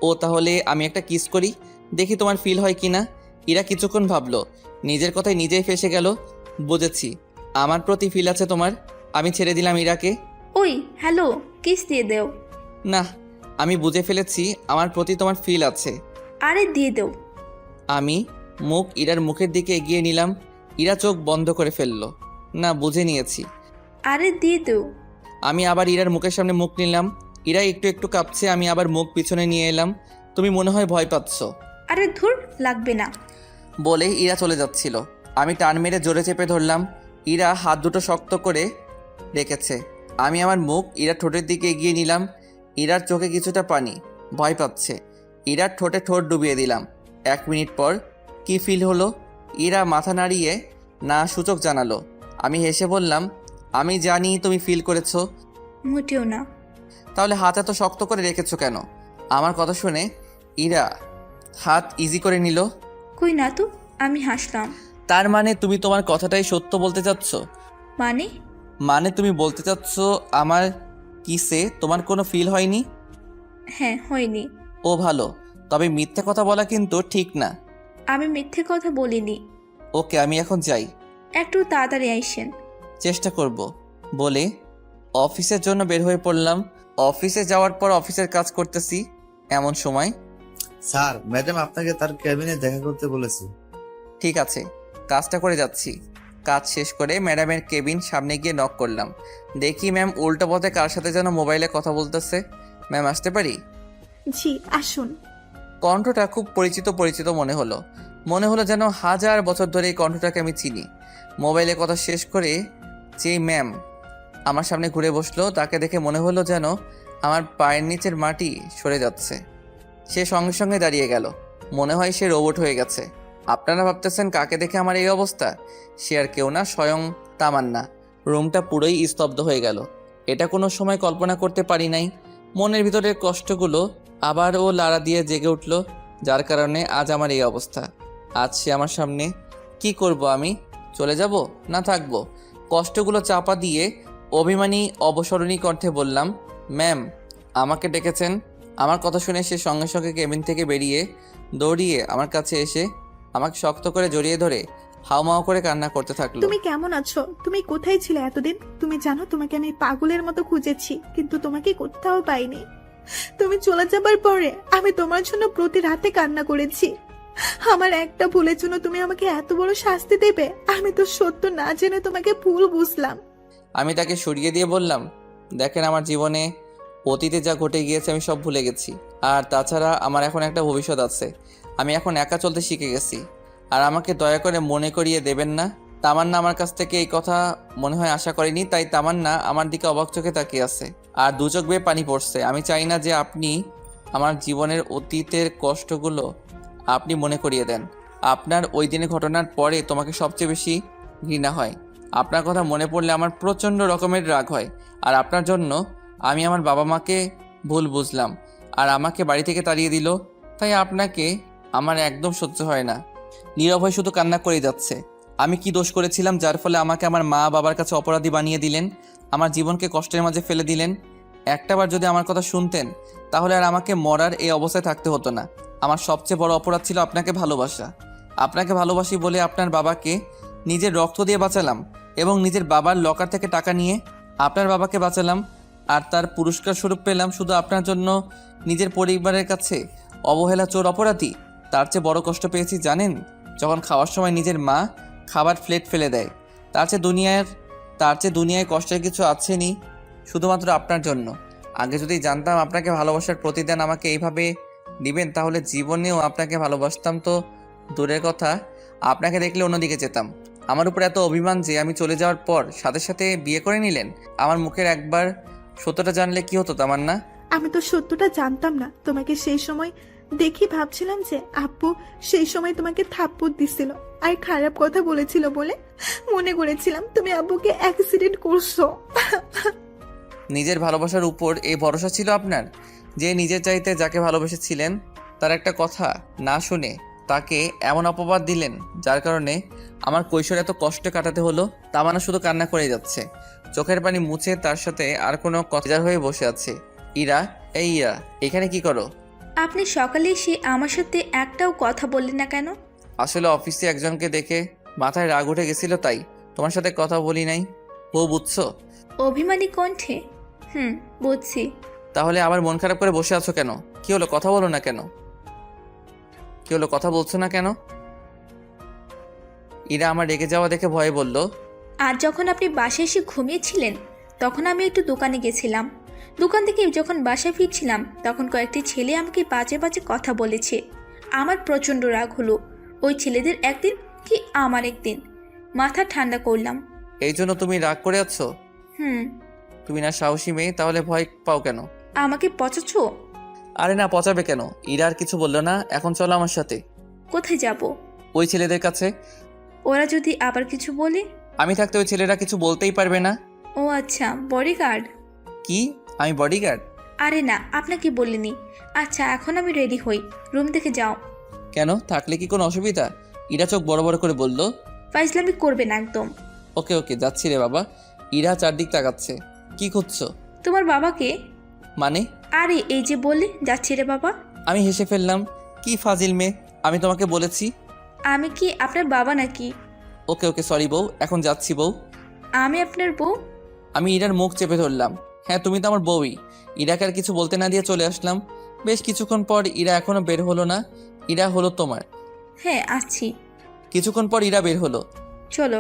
ও তাহলে আমি একটা কিস করি, দেখি তোমার ফিল হয় কি না। ইরা কিছুক্ষণ ভাবলো, নিজের কথায় নিজেই ফেসে গেল। বুঝেছি, আমার প্রতি ফিল আছে তোমার। আমি ছেড়ে দিলাম ইরাকে। ওই হ্যালো, কিস দিয়ে দেও। না, আমি বুঝে ফেলেছি আমার প্রতি তোমার ফিল আছে। আরে দিয়ে দেও। আমি মুখ ইরার মুখের দিকে এগিয়ে নিলাম। ইরা চোখ বন্ধ করে ফেললো। না, বুঝে নিয়েছি। আরে দিয়ে দেও। আমি আবার ইরার মুখের সামনে মুখ নিলাম। ইরা একটু একটু কাঁপছে। আমি আবার মুখ পিছনে নিয়ে এলাম। তুমি মনে হয় ভয় পাচ্ছ। আরে ধুর, লাগবে না। বলে ইরা চলে যাচ্ছিল। আমি টান মেরে জোরে চেপে ধরলাম। ইরা হাত দুটো শক্ত করে রেখেছে। আমি আমার মুখ ইরার ঠোঁটের দিকে এগিয়ে নিলাম। ইরার চোখে কিছুটা পানি, ভয় পাচ্ছে। ইরার ঠোঁটে ঠোঁট ডুবিয়ে দিলাম। 1 মিনিট পর কি ফিল হলো? ইরা মাথা নাড়িয়ে না সূচক জানালো। আমি হেসে বললাম, আমি জানি তুমি ফিল করেছো। মোটেও না। তাহলে হাত এত শক্ত করে রেখেছো কেন? আমার কথা শুনে ইরা হাত ইজি করে নিল। কই না তো, আমি হাসলাম। তার মানে তুমি তোমার কথাটাই সত্য বলতে চাচ্ছ? মানে? মানে তুমি বলতে চাচ্ছ আমার কিসে তোমার কোনো ফিল হয়নি? হ্যাঁ, হয়নি। ও ভালো, তবে মিথ্যে কথা বলা কিন্তু ঠিক না। আমি মিথ্যে কথা বলিনি। ওকে, আমি এখন যাই। একটু তাড়াতাড়ি আইসেন। চেষ্টা করব বলে অফিসের জন্য বের হয়ে পড়লাম। অফিসে যাওয়ার পর অফিসের কাজ করতেছি। এমন সময়, স্যার, ম্যাডাম আপনাকে তার ক্যাবিনে দেখা করতে বলেছে। ঠিক আছে, কাজটা করে যাচ্ছি। কাজ শেষ করে ম্যাডামের কেবিন সামনে গিয়ে নক করলাম। দেখি ম্যাম উল্টো পথে কার সাথে যেন মোবাইলে কথা বলতেছে। ম্যাম, আসতে পারি? জি আসুন। কণ্ঠটা খুব পরিচিত পরিচিত মনে হলো যেন হাজার বছর ধরে এই কণ্ঠটাকে আমি চিনি। মোবাইলে কথা শেষ করে যেই ম্যাম আমার সামনে ঘুরে বসলো, তাকে দেখে মনে হলো যেন আমার পায়ের নিচের মাটি সরে যাচ্ছে। সে সঙ্গে সঙ্গে দাঁড়িয়ে গেল। মনে হয় সে রোবট হয়ে গেছে। আপনারা ভাবতেছেন কাকে দেখে আমার এই অবস্থা? সে আর কেউ না, স্বয়ং তামান্না। রুমটা পুরোই স্তব্ধ হয়ে গেল। এটা কোনো সময় কল্পনা করতে পারি নাই। মনের ভিতরের কষ্টগুলো আবারও লাড়া দিয়ে জেগে উঠল, যার কারণে আজ আমার এই অবস্থা। আজ সে আমার সামনে। কি করব আমি? চলে যাব না থাকবো? কষ্টগুলো চাপা দিয়ে অভিমানী অবসরণী কণ্ঠে বললাম, ম্যাম আমাকে ডেকেছেন? আমার কথা শুনে সে সঙ্গে সঙ্গে কেবিন থেকে বেরিয়ে দৌড়িয়ে আমার কাছে এসে আমাকে শক্ত করে জড়িয়ে ধরে হাউমাউ করে কান্না করতে থাকলো। তুমি কেমন আছো? তুমি কোথায় ছিলে এতদিন? তুমি জানো তোমাকে আমি পাগলের মতো খুঁজেছি, কিন্তু তোমাকে কোথাও পাইনি। তুমি চলে যাবার পরে আমি তোমার জন্য প্রতি রাতে কান্না করেছি। আমার একটা ভুলের জন্য তুমি আমাকে এত বড় শাস্তি দেবে? আমি তো সত্য না জেনে তোমাকে ভুল বুঝলাম। আমি তাকে সরিয়ে দিয়ে বললাম, দেখেন আমার জীবনে অতীতে যা ঘটে গিয়েছে আমি সব ভুলে গেছি। আর তাছাড়া আমার এখন একটা ভবিষ্যৎ আছে। আমি এখন একা চলতে শিখে গেছি। আর আমাকে দয়া করে মনে করিয়ে দেবেন না। তামান্না আমার কাছ থেকে এই কথা মনে হয় আশা করেনি, তাই তামান্না আমার দিকে অবাক চোখে তাকিয়ে আছে আর দু চোখ বেয়ে পানি পড়ছে। আমি চাই না যে আপনি আমার জীবনের অতীতের কষ্টগুলো আপনি মনে করিয়ে দেন। আপনার ওই দিনের ঘটনার পরে তোমাকে সবচেয়ে বেশি ঘৃণা হয়। আপনার কথা মনে পড়লে আমার প্রচণ্ড রকমের রাগ হয়। আর আপনার জন্য আমি আমার বাবা মাকে ভুল বুঝলাম আর আমাকে বাড়ি থেকে তাড়িয়ে দিল। তাই আপনাকে আমার একদম সহ্য হয় না। নীরব হয়ে শুধু কান্না করে যাচ্ছে। আমি কি দোষ করেছিলাম যার ফলে আমাকে আমার মা বাবার কাছে অপরাধী বানিয়ে দিলেন, আমার জীবনকে কষ্টের মাঝে ফেলে দিলেন? একটাবার যদি আমার কথা শুনতেন তাহলে আর আমাকে মরার এই অবস্থায় থাকতে হতো না। আমার সবচেয়ে বড় অপরাধ ছিল আপনাকে ভালোবাসা। আপনাকে ভালোবাসি বলে আপনার বাবাকে নিজের রক্ত দিয়ে বাঁচালাম এবং নিজের বাবার লকার থেকে টাকা নিয়ে আপনার বাবাকে বাঁচালাম। আর তার পুরস্কার স্বরূপ পেলাম শুধু আপনার জন্য নিজের পরিবারের কাছে অবহেলা, চোর, অপরাধী। তার চেয়ে বড় কষ্ট পেয়েছি জানেন, যখন খাওয়ার সময় নিজের মা খাবার প্লেট ফেলে দেয়। তার চেয়ে দুনিয়ায় কষ্টের কিছু আছে নি, শুধুমাত্র আপনার জন্য। আগে যদি জানতাম আপনাকে ভালোবাসার প্রতিদান আমাকে এইভাবে দিবেন তাহলে জীবনেও আপনাকে ভালোবাসতাম তো দূরের কথা, আপনাকে দেখলে অন্যদিকে যেতাম। আমার উপর এত অভিমান যে আমি চলে যাওয়ার পর সাথে সাথে বিয়ে করে নিলেন। আমার মুখের একবার সত্যটা জানলে কি হতো তামান্না? আমি তো সত্যটা জানতাম না। তোমাকে সেই সময় দেখি ভাবছিলাম যে আব্বু সেই সময় তোমাকে থাপ্পড় দিছিল আর খারাপ কথা বলেছিল বলে মনে করেছিলাম তুমি আব্বুকে অ্যাক্সিডেন্ট করছো। নিজের ভালোবাসার উপর এই ভরসা ছিল আপনার যে নিজের চাইতে যাকে ভালোবেসেছিলেন তার একটা কথা না শুনে তাকে এমন অপবাদ দিলেন যার কারণে আমার কৈশোর এত কষ্ট কাটাতে হলো। তামান্না শুধু কান্না করে যাচ্ছে, চোখের পানি মুছে তার সাথে আর কোনো কথা হয়ে বসে আছে। ইরা, এই ইরা, এখানে কি করো? আপনি সকালে এসে আমার সাথে একটাও কথা বললেন না কেন? আসলে অফিসে একজনকে দেখে মাথায় রাগ উঠে গেছিল, তাই তোমার সাথে কথা বলি নাই। ও বুঝছো? অভিমানী কণ্ঠে বুঝছি। তাহলে আবার মন খারাপ করে বসে আছো কেন? কি হলো, কথা বলো না কেন? কি হলো, কথা বলছো না কেন? ইরা আমার রেগে যাওয়া দেখে ভয়ে বলল, আর যখন আপনি বাসায় এসে ঘুমিয়েছিলেন তখন আমি একটু দোকানে গেছিলাম। দোকান থেকে যখন বাসায় ফিরছিলাম তখন কয়েকটি ছেলে আমাকে বাজে বাজে কথা বলেছে। আমার প্রচণ্ড রাগ হলো। ওই ছেলেদের একদিন কি আমার একদিন। মাথা ঠান্ডা করলাম। এই জন্য তুমি রাগ করে আছো? হুম। তুমি না সাহসী মেয়ে, তাহলে ভয় পাও কেন? আমাকে পচাচ্ছ? আরে না, পচাবে কেন? ইরা আর কিছু বললো না। এখন চলো আমার সাথে। কোথায় যাব? ওই ছেলেদের কাছে। ওরা যদি আবার কিছু বলে? আমি থাকতে ওই ছেলেরা কিছু বলতেই পারবে না। ও আচ্ছা, বডিগার্ড। কি? আমি বডিগার্ড? আরে না, আপনাকে বলিনি। আচ্ছা, এখন আমি রেডি হই, রুম থেকে যাও। কেন? থাকলে কি কোনো অসুবিধা? ইরা চোখ বড় বড় করে বলল। ফাইজলামি করবে না একদম। ওকে ওকে, যাচ্ছি রে বাবা। ইরা চারদিক তাকাচ্ছে। কি খুঁজছো? তোমার বাবাকে? মানে? আরে এই যে বললে যাচ্ছি রে বাবা। আমি হেসে ফেললাম। কি ফাজিল মেয়ে, আমি তোমাকে বলেছি। আমি কি আপনার বাবা নাকি? ওকে ওকে, সরি বউ, এখন যাচ্ছি বউ। আমি আপনার বউ? আমি ইরার মুখ চেপে ধরলাম। হ্যাঁ, তুমি তো আমার বউই। ইরাকে আর কিছু বলতে না দিয়ে চলে আসলাম। বেশ কিছুক্ষণ পর ইরা এখনো বের হলো না। ইরা হলো তোমার? হ্যাঁ আসছি। কিছুক্ষণ পর ইরা বের হলো। চলো।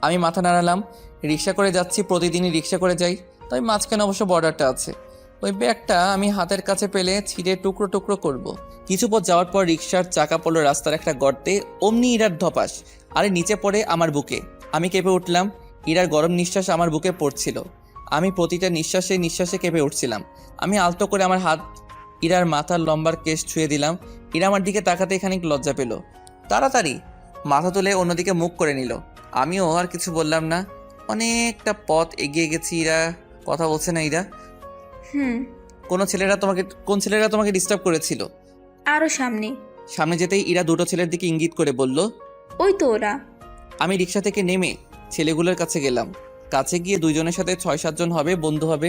আমি মাথা নাড়ালাম। রিক্সা করে যাচ্ছি, প্রতিদিনই রিক্সা করে যাই, তাই মাঝখানে অবশ্য বর্ডারটা আছে। ওই ব্যাগটা আমি হাতের কাছে পেলে ছিঁড়ে টুকরো টুকরো করব। কিছু পথ যাওয়ার পর রিক্সার চাকা পড়লো রাস্তার একটা গর্তে। অমনি ইরার ধপাস, আরে নিচে পড়ে আমার বুকে। আমি কেঁপে উঠলাম। ইরার গরম নিঃশ্বাস আমার বুকে পড়ছিল। আমি প্রতিটা নিঃশ্বাসে নিঃশ্বাসে কেঁপে উঠছিলাম। আমি আলতো করে আমার হাত ইরার মাথার লম্বার কেশ ছুঁয়ে দিলাম। ইরা আমার দিকে তাকাতে খানিক লজ্জা পেল। তাড়াতাড়ি মাথা তুলে অন্যদিকে মুখ করে নিল। আমিও আর কিছু বললাম না। অনেকটা পথ এগিয়ে গেছি। ইরা কথা বলছে না। ইরা, হুম। কোন ছেলেরা তোমাকে ডিস্টার্ব করেছিল? আরো সামনে। সামনে যেতেই ইরা দুটো ছেলের দিকে ইঙ্গিত করে বলল, ওই তো ওরা। আমি রিক্সা থেকে নেমে ছেলেগুলোর কাছে গেলাম। কাছে গিয়ে দুইজনের সাথে 6-7 জন হবে, বন্ধু হবে।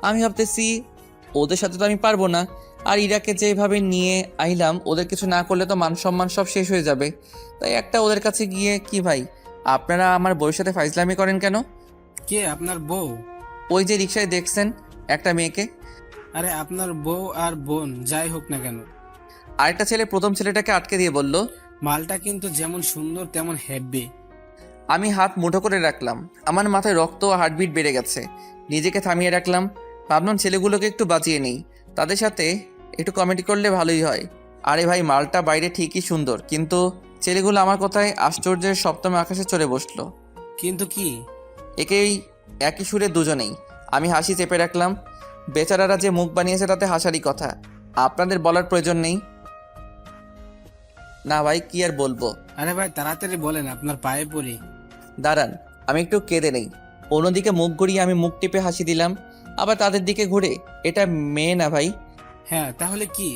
আমি ভাবতেছি ওদের সাথে তো আমি পারবো না। আর ইরাকে যেভাবে নিয়ে আইলাম, ওদের কিছু না করলে তো মান সম্মান সব শেষ হয়ে যাবে। তাই একটা ওদের কাছে গিয়ে, কি ভাই আপনারা আমার বউয়ের সাথে ফাইজলামি করেন কেন? কে আপনার বউ? ওই যে রিক্সায় দেখছেন একটা মেয়েকে। আরে আপনার বউ আর বোন যাই হোক না কেন, আরেকটা ছেলে প্রথম ছেলেটাকে আটকে দিয়ে বলল, মালটা কিন্তু যেমন সুন্দর তেমন হেভি। আমি হাত মুঠো করে রাখলাম। আমার মাথায় রক্ত ও হার্টবিট বেড়ে গেছে। নিজেকে থামিয়ে রাখলাম। ভাবলাম ছেলেগুলোকে একটু বাঁচিয়ে নেই, তাদের সাথে একটু কমেডি করলে ভালোই হয়। আরে ভাই, মালটা বাইরে ঠিকই সুন্দর, কিন্তু ছেলেগুলো আমার কথায় আশ্চর্যের সপ্তম আকাশে চলে বসলো। কিন্তু কি? একই সুরে দুজনেই। আমি হাসি চেপে রাখলাম। বেচারারা যে মুখ বানিয়েছে তাতে হাসারই কথা। আপনাদের বলার প্রয়োজন নেই। না ভাই, কি আর বলবো। আরে ভাই তাড়াতাড়ি বলেন, আপনার পায়ে পড়ি। দাঁড়ান, আমি একটু কেঁদে নেই। অন্যদিকে মুখ ঘুরিয়ে আমি মুখ টিপে হাসি দিলাম। আবার তাদের দিকে ঘুরে, এটা মেয়ে না ভাই। হ্যাঁ তাহলে কি?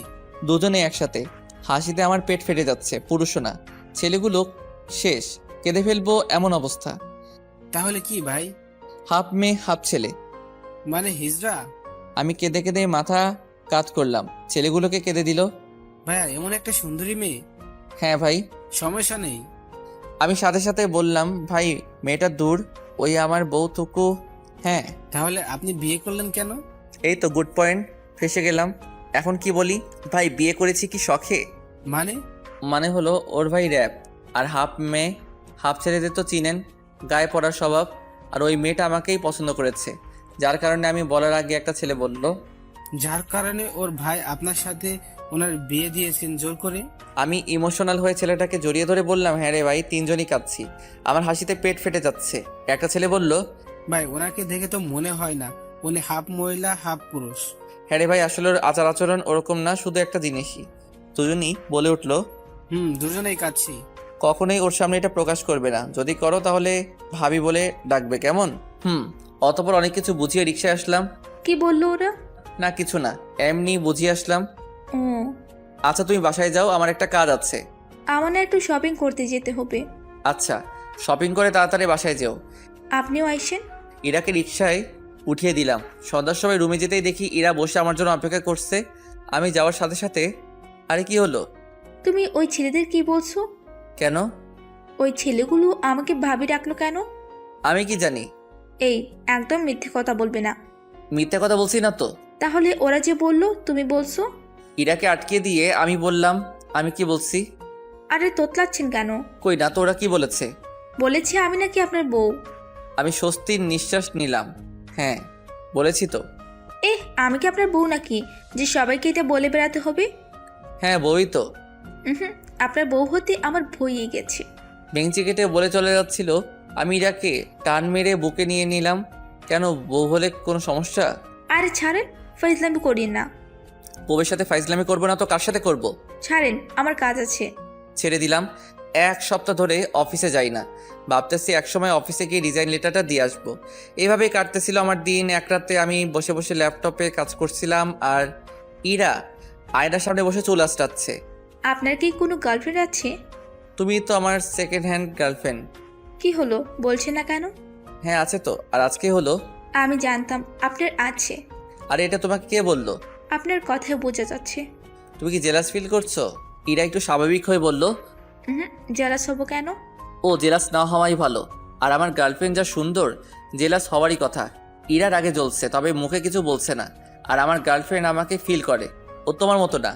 দুজনে একসাথে। হাসিতে আমার পেট ফেটে যাচ্ছে। পুরুষও না, ছেলেগুলো শেষ, কেঁদে ফেলবো এমন অবস্থা। তাহলে কি ভাই? হাফ মেয়ে হাফ ছেলে। মানে হিজড়া? আমি কেঁদে কেঁদে মাথা কাত করলাম। ছেলেগুলোকে কেঁদে দিল। ভাইয়া এমন একটা সুন্দরী মেয়ে। হ্যাঁ ভাই। সমস্যা নেই। আমি সাথে সাথে বললাম, ভাই মেয়েটা দূর, ওই আমার বউ টুকু। হ্যাঁ। তাহলে আপনি বিয়ে করলেন কেন? এই তো গুড পয়েন্ট, ফেসে গেলাম। এখন কি বলি? ভাই বিয়ে করেছি কি শখে? মানে হলো ওর ভাই র্যাপ, আর হাফ মেয়ে হাফ ছেলেদের তো চিনেন, গায়ে পড়ার স্বভাব। আর ওই মেয়েটা আমাকেই পছন্দ করেছে, যার কারণে আমি বলার আগে একটা ছেলে বলল, যার কারণে ওর ভাই আপনার সাথে ওনার বিয়ে দিয়েছেন জোর করে। আমি ইমোশনাল হয়ে ছেলেটাকে জড়িয়ে ধরে বললাম, হ্যাঁ রে ভাই, তিনজনই কাঁদছি। আমার হাসিতে পেট ফেটে যাচ্ছে। একটা ছেলে বলল, ভাই ওনাকে দেখে তো মনে হয় না উনি হাফ মহিলা হাফ পুরুষ। হ্যাঁ রে ভাই, আসলে ওর আচার আচরণ ওরকম না, শুধু একটা জিনিসই। দুজনই বলে উঠলো, দুজনেই কাঁদছি। কখনোই ওর সামনে এটা প্রকাশ করবে না, যদি করো তাহলে ভাবি বলে ডাকবে, কেমন? অতপর অনেক কিছু বুঝিয়ে রিক্সায় আসলাম। কি বললো ওরা? না কিছু না, এমনি বুঝিয়ে আসলাম। ও আচ্ছা তুমি বাসায় যাও, আমার একটা কাজ আছে। আমার না একটু শপিং করতে যেতে হবে। আচ্ছা, শপিং করে তাড়াতাড়ি বাসায় যেও। আপনিও আইসেন। ইরাকে রিক্সায় উঠিয়ে দিলাম। সন্ধ্যার সময় রুমে যেতেই দেখি ইরা বসে আমার জন্য অপেক্ষা করছে। আমি যাওয়ার সাথে সাথে, আরে কি হলো? তুমি ওই ছেলেদের কি বলছো? কেন? ওই ছেলেগুলো আমাকে ভাবি ডাকলো কেন? আমি কি জানি? এই একদম মিথ্যে কথা বলবে না। মিথ্যা কথা বলছি না তো। তাহলে ওরা যে বললো তুমি বলছো? ইরাকে আটকে দিয়ে আমি বললাম, আমি কি বলছি? আরে তোতলাচ্ছেন কেন? কই না তো, ওরা কি বলেছে? বলেছে আমি নাকি আপনার বউ। আমি স্বস্তির নিঃশ্বাস নিলাম। হ্যাঁ বলেছি তো। আমি কি আপনার বউ নাকি যে সবাইকে এটা বলে বেড়াতে হবে? হ্যাঁ বই তো। আপনার বউ হতে আমার ভইয়ে গেছে। বেঞ্চি কেটে বলে চলে যাচ্ছিল, আমি ইরাকে টান মেরে বুকে নিয়ে নিলাম। কেন, বউ হলে কোনো সমস্যা? আরে ছাড়েন, ফাইজলামি করিন না। বউয়ের সাথে ফাইজলামি করবো না তো কার সাথে করব? ছাড়েন, আমার কাজ আছে। ছেড়ে দিলাম। 1 সপ্তাহ ধরে অফিসে যাই না, ভাবতেছি একসময় অফিসে গিয়ে রিজাইন লেটারটা দিয়ে আসবো। এইভাবেই কাটতেছিল আমার দিন। এক রাতে আমি বসে বসে ল্যাপটপে কাজ করছিলাম, আর ইরা আয়নার সামনে বসে চুল আঁচড়াচ্ছে। আপনার কি কোনো গার্লফ্রেন্ড আছে? তুমি তো আমার সেকেন্ড হ্যান্ড গার্লফ্রেন্ড। কি হলো, বলছেন না কেন? হ্যাঁ আছে তো, আর আজকে হলো। আমি জানতাম আপনার আছে। আর এটা তোমাকে কে বললো? আপনার কথায় বোঝা যাচ্ছে। তুমি কি জেলাস ফিল করছো? ইরা একটু স্বাভাবিক হয়ে বলল। জেলাস হব কেন? ও, জেলাস না হওয়াই ভালো। আর আমার গার্লফ্রেন্ড যা সুন্দর, জেলাস হওয়ারই কথা। ইরার আগে জ্বলছে, তবে মুখে কিছু বলছে না। আর আমার গার্লফ্রেন্ড আমাকে ফিল করে। ও তোমার মতো না।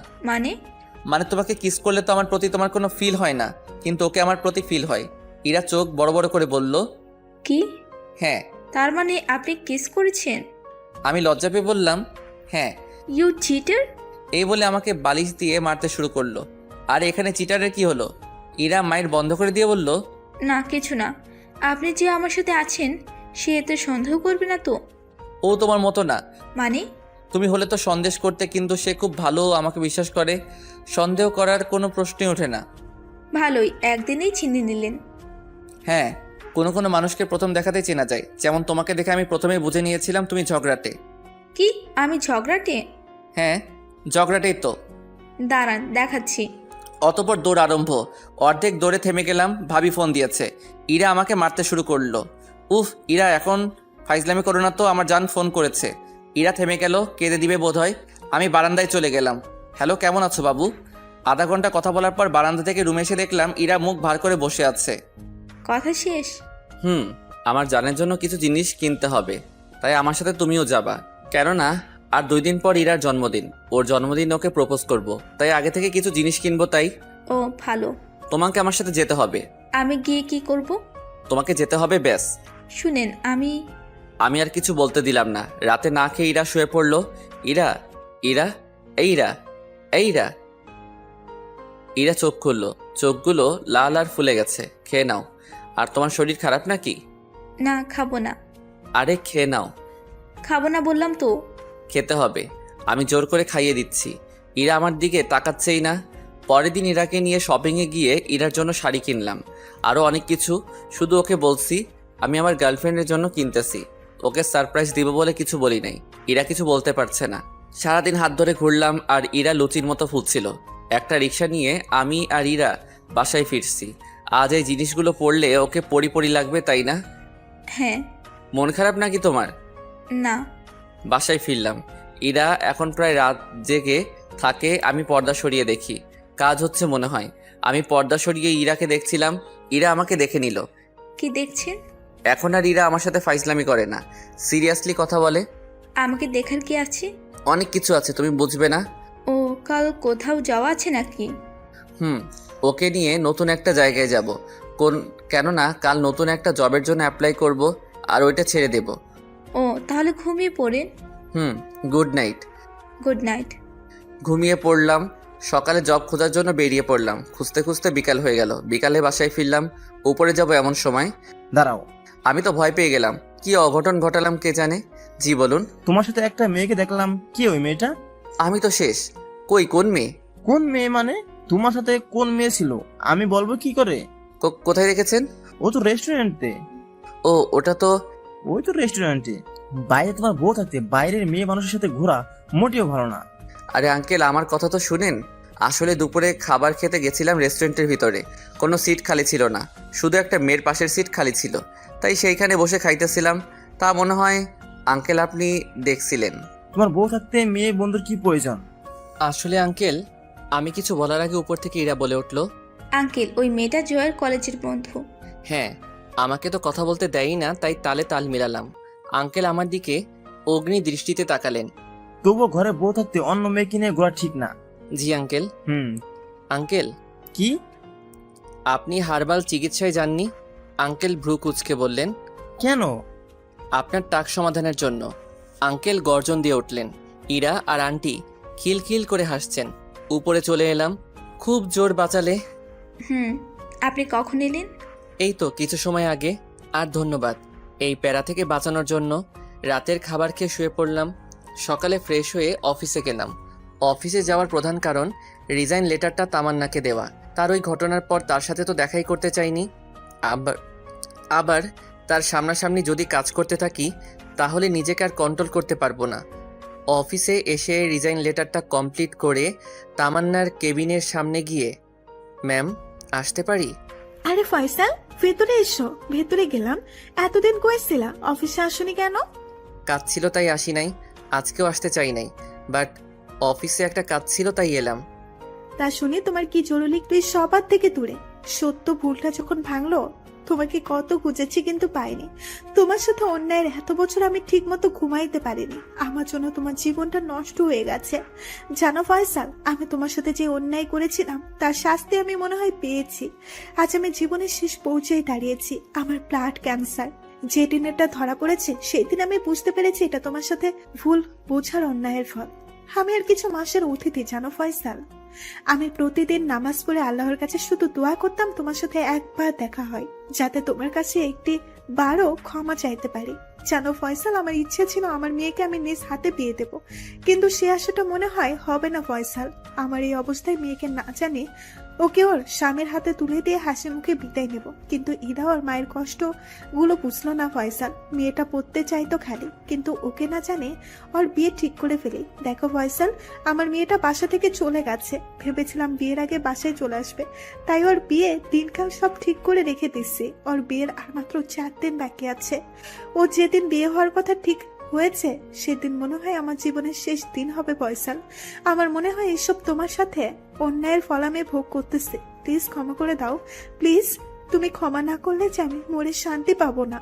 মানে তোমাকে কিস করলে তো আমার প্রতি তোমার কোনো ফিল হয় না, কিন্তু ওকে আমার প্রতি ফিল হয়। ইরা চোখ বড় বড় করে বলল। কি? হ্যাঁ। তার মানে আপনি কিস করেছেন? আমি লজ্জা পেয়ে বললাম, হ্যাঁ। You cheater! এই বলে আমাকে বালিশ দিয়ে মারতে শুরু করলো। আর এখানে চিটারের কি হলো? ইরা মাইর বন্ধ করে দিয়ে বলল, না কিছু না। আপনি যে আমার সাথে আছেন সে এতে সন্দেহ করবে না তো? ও তোমার মতো না। মানে? তুমি হলে তো সন্দেহ করতে, কিন্তু সে খুব ভালো, আমাকে বিশ্বাস করে। সন্দেহ করার কোনো প্রশ্নই ওঠে না। ভালোই, একদিনেই চিনে নিলেন। হ্যাঁ, কোনো কোনো মানুষকে প্রথম দেখাতেই চেনা যায়। যেমন তোমাকে দেখে আমি প্রথমেই বুঝে নিয়েছিলাম তুমি ঝগড়াটে। কি, আমি ঝগড়াটে? হ্যাঁ, ঝগড়াটেই তো। দাঁড়ান, দেখাচ্ছি। অতঃপর দৌড় আরম্ভ। অর্ধেক দৌড়ে থেমে গেলাম, ভাবি ফোন দিয়েছে। ইরা আমাকে মারতে শুরু করলো। উফ, ইরা এখন ফাইজলামি করো না তো, আমার জান ফোন করেছে। ইরা থেমে গেল, কেঁদে দিবে বোধহয়। আমি বারান্দায় চলে গেলাম। হ্যালো, কেমন আছো বাবু? আধা ঘন্টা কথা বলার পর বারান্দা থেকে রুমে এসে দেখলাম ইরা মুখ ভার করে বসে আছে। কথা শেষ? আমার জানের জন্য কিছু জিনিস কিনতে হবে, তাই আমার সাথে তুমিও যাবা। কেননা আর 2 দিন পর ইরার জন্মদিন। ওর জন্মদিন ওকে প্রপোজ করব, তাই আগে থেকে কিছু জিনিস কিনবো। তাই ও ভালো। তোমাকে আমার সাথে যেতে হবে। আমি গিয়ে কি করব? তোমাকে যেতে হবে ব্যাস। শুনেন, আমি আর কিছু বলতে দিলাম না। রাতে না খেয়ে ইরা শুয়ে পড়লো। ইরা ইরা এই ইরা এই ইরা ইরা চোখ খুললো। চোখগুলো লাল আর ফুলে গেছে। খেয়ে নাও। আর তোমার শরীর খারাপ নাকি? না, খাবো না। আরে খেয়ে নাও। খাবো না বললাম তো। খেতে হবে, আমি জোর করে খাইয়ে দিচ্ছি। ইরা আমার দিকে তাকাচ্ছেই না। পরের দিন ইরাকে নিয়ে শপিংয়ে গিয়ে ইরার জন্য শাড়ি কিনলাম, আরও অনেক কিছু। শুধু ওকে বলছি আমি আমার গার্লফ্রেন্ডের জন্য কিনতেছি। ওকে সারপ্রাইজ দিব বলে কিছু বলি নাই। ইরা কিছু বলতে পারছে না। সারাদিন হাত ধরে ঘুরলাম, আর ইরা লুচির মতো ফুটছিল। একটা রিক্সা নিয়ে আমি আর ইরা বাসায় ফিরছি। আজ এই জিনিসগুলো পড়লে ওকে পরি লাগবে, তাই না? হ্যাঁ। মন খারাপ নাকি তোমার? না। বাসায় ফিরলাম। ইরা এখন প্রায় রাত জেগে থাকে। আমি পর্দা সরিয়ে দেখি, কাজ হচ্ছে মনে হয়। আমি পর্দা সরিয়ে ইরাকে দেখছিলাম। ইরা আমাকে দেখে নিল। কি দেখছেন? এখন আর ইরা আমার সাথে ফাইজলামি করে না, সিরিয়াসলি কথা বলে। আমাকে দেখার কি আছে? অনেক কিছু আছে, তুমি বুঝবে না। ও, কাল কোথাও যাওয়া আছে নাকি? ওকে নিয়ে নতুন একটা জায়গায় যাব। কেননা কাল নতুন একটা জবের জন্য অ্যাপ্লাই করব, আর ওইটা ছেড়ে দেব। ও, তাহলে ঘুমিয়ে পড়েন। Good night. Good night. ঘুমিয়ে পড়লাম। সকালে জব খোঁজার জন্য বেরিয়ে পড়লাম। খুঁজতে খুঁজতে বিকাল হয়ে গেল। বিকালে বাসায় ফিরলাম। উপরে যাব এমন সময় দাঁড়াও। আমি তো ভয় পেয়ে গেলাম। কি অঘটন ঘটালাম কে জানে। জি বলুন। তোমার সাথে একটা মেয়েকে দেখলাম। কি ওই মেয়েটা? আমি তো শেষ। কই, কোন মেয়ে? কোন মেয়ে মানে? তোমার সাথে কোন মেয়ে ছিল আমি বলবো কি করে? কোথায় রেখেছেন? ও তো রেস্টুরেন্টে। ও, ওটা তো ওই তো রেস্টুরেন্টে। বাইরে তোমার বউ থাকতে বাইরের মেয়ে মানুষের সাথে ঘোরা মোটেও ভালো না। আরে আঙ্কেল, আমার কথা তো শুনেন। আসলে দুপুরে খাবার খেতে গেছিলাম রেস্টুরেন্টের ভিতরে। কোনো সিট খালি ছিল না, শুধু একটা মেয়ের পাশের সিট খালি ছিল। তাই সেইখানে বসে খাইতেছিলাম। তা মনে হয় আঙ্কেল আপনি দেখছিলেন। তোমার বউ থাকতে মেয়ে বন্ধুর কি প্রয়োজন? আসলে আঙ্কেল, আমি কিছু বলার আগে উপর থেকে ইরা বলে উঠল, আঙ্কেল, ওই মেয়েটা জয়ের কলেজের বন্ধু। হ্যাঁ, আমাকে তো কথা বলতে দেয়ই না, তাই তালে তাল মিলালাম। আঙ্কেল আমার দিকে অগ্নি দৃষ্টিতে তাকালেন। তবুও ঘরে বউ থাকতে অন্য মেয়ে কিনে ঘোরা ঠিক না। জি আঙ্কেল। আঙ্কেল। কি? আপনি হার্বাল চিকিৎসায় যাননি? আঙ্কেল ভ্রু কুঁচকে বললেন। কেন? আপনার টাক সমাধানের জন্য। আঙ্কেল গর্জন দিয়ে উঠলেন। ইরা আর আন্টি খিলখিল করে হাসছেন। উপরে চলে এলাম। খুব জোর বাঁচালে। আপনি কখন এলেন? এই তো কিছু সময় আগে। আর ধন্যবাদ এই প্যারা থেকে বাঁচানোর জন্য। রাতের খাবার খেয়ে শুয়ে পড়লাম। সকালে ফ্রেশ হয়ে অফিসে গেলাম। অফিসে যাওয়ার প্রধান কারণ রিজাইন লেটারটা তামান্নাকে দেওয়া। তার ওই ঘটনার পর তার সাথে তো দেখাই করতে চাইনি। আবার তার সামনাসামনি যদি কাজ করতে থাকি তাহলে নিজেকে আর কন্ট্রোল করতে পারবো না। অফিসে এসে রিজাইন লেটারটা কমপ্লিট করে তামান্নার কেবিনের সামনে গিয়ে, ম্যাম আসতে পারি? আরে ফয়সাল, ভেতরে এসো। ভেতরে গেলাম। এতদিন কইছিলা অফিসে আসনি কেন? কাজ ছিল তাই আসি নাই। আজকেও আসতে চাই নাই, বাট অফিসে একটা কাজ ছিল তাই এলাম। তা শুনি তোমার কি জরুরি, তুই সবার থেকে দূরে। সত্য ভুলটা যখন ভাঙলো, তোমাকে কত খুঁজেছি কিন্তু পাইনি। তোমার সাথে অন্যায়ের এত বছর আমি ঠিক মতো ঘুমাইতে পারিনি। আমার জন্য তোমার জীবনটা নষ্ট হয়ে গেছে। জানো ফয়সাল, আমি তোমার সাথে যে অন্যায় করেছিলাম তার শাস্তি আমি মনে হয় পেয়েছি। আজ আমি জীবনের শেষ পৌঁছেই দাঁড়িয়েছি। আমার ব্লাড ক্যান্সার যেদিন এটা ধরা পড়েছে সেই দিন আমি বুঝতে পেরেছি এটা তোমার সাথে ভুল বোঝার অন্যায়ের ফল। আমি আর কিছু মাসের অতিথি জানো ফয়সাল। আমি প্রতিদিন নামাজ পড়ে আল্লাহর কাছে শুধু দোয়া করতাম তোমার সাথে একবার দেখা হয়, যাতে তোমার কাছে একটি বারও ক্ষমা চাইতে পারি। জানো ফয়সাল, আমার ইচ্ছে ছিল আমার মেয়েকে আমি নিজ হাতে বিয়ে দেব, কিন্তু সে আশাটা মনে হয় হবে না ফয়সাল। আমার এই অবস্থায় মেয়েকে না জানি ওকে ওর স্বামীর হাতে তুলে দিয়ে হাসি মুখে বিদায় নেব, কিন্তু ইদা ওর মায়ের কষ্ট গুলো বুঝলো না ফয়সাল। মেয়েটা পড়তে চাইতো খালি, কিন্তু ওকে না জানে ওর বিয়ে ঠিক করে ফেলি। দেখো ফয়সাল, আমার মেয়েটা বাসা থেকে চলে গেছে। ভেবেছিলাম বিয়ের আগে বাসায় চলে আসবে, তাই ওর বিয়ে দিনকাল সব ঠিক করে রেখে দিচ্ছি। ওর বিয়ের আর মাত্র 4 দিন বাকি আছে। ও যেদিন বিয়ে হওয়ার কথা ঠিক হয়েছে সেদিন মনে হয় আমার জীবনের শেষ দিন হবে ফয়সাল। আমার মনে হয় এসব তোমার সাথে অন্যায়ের ফল আমি ভোগ করতেছি। প্লিজ ক্ষমা করে দাও। প্লিজ, তুমি ক্ষমা না করলে যে আমি মরে শান্তি পাবো না।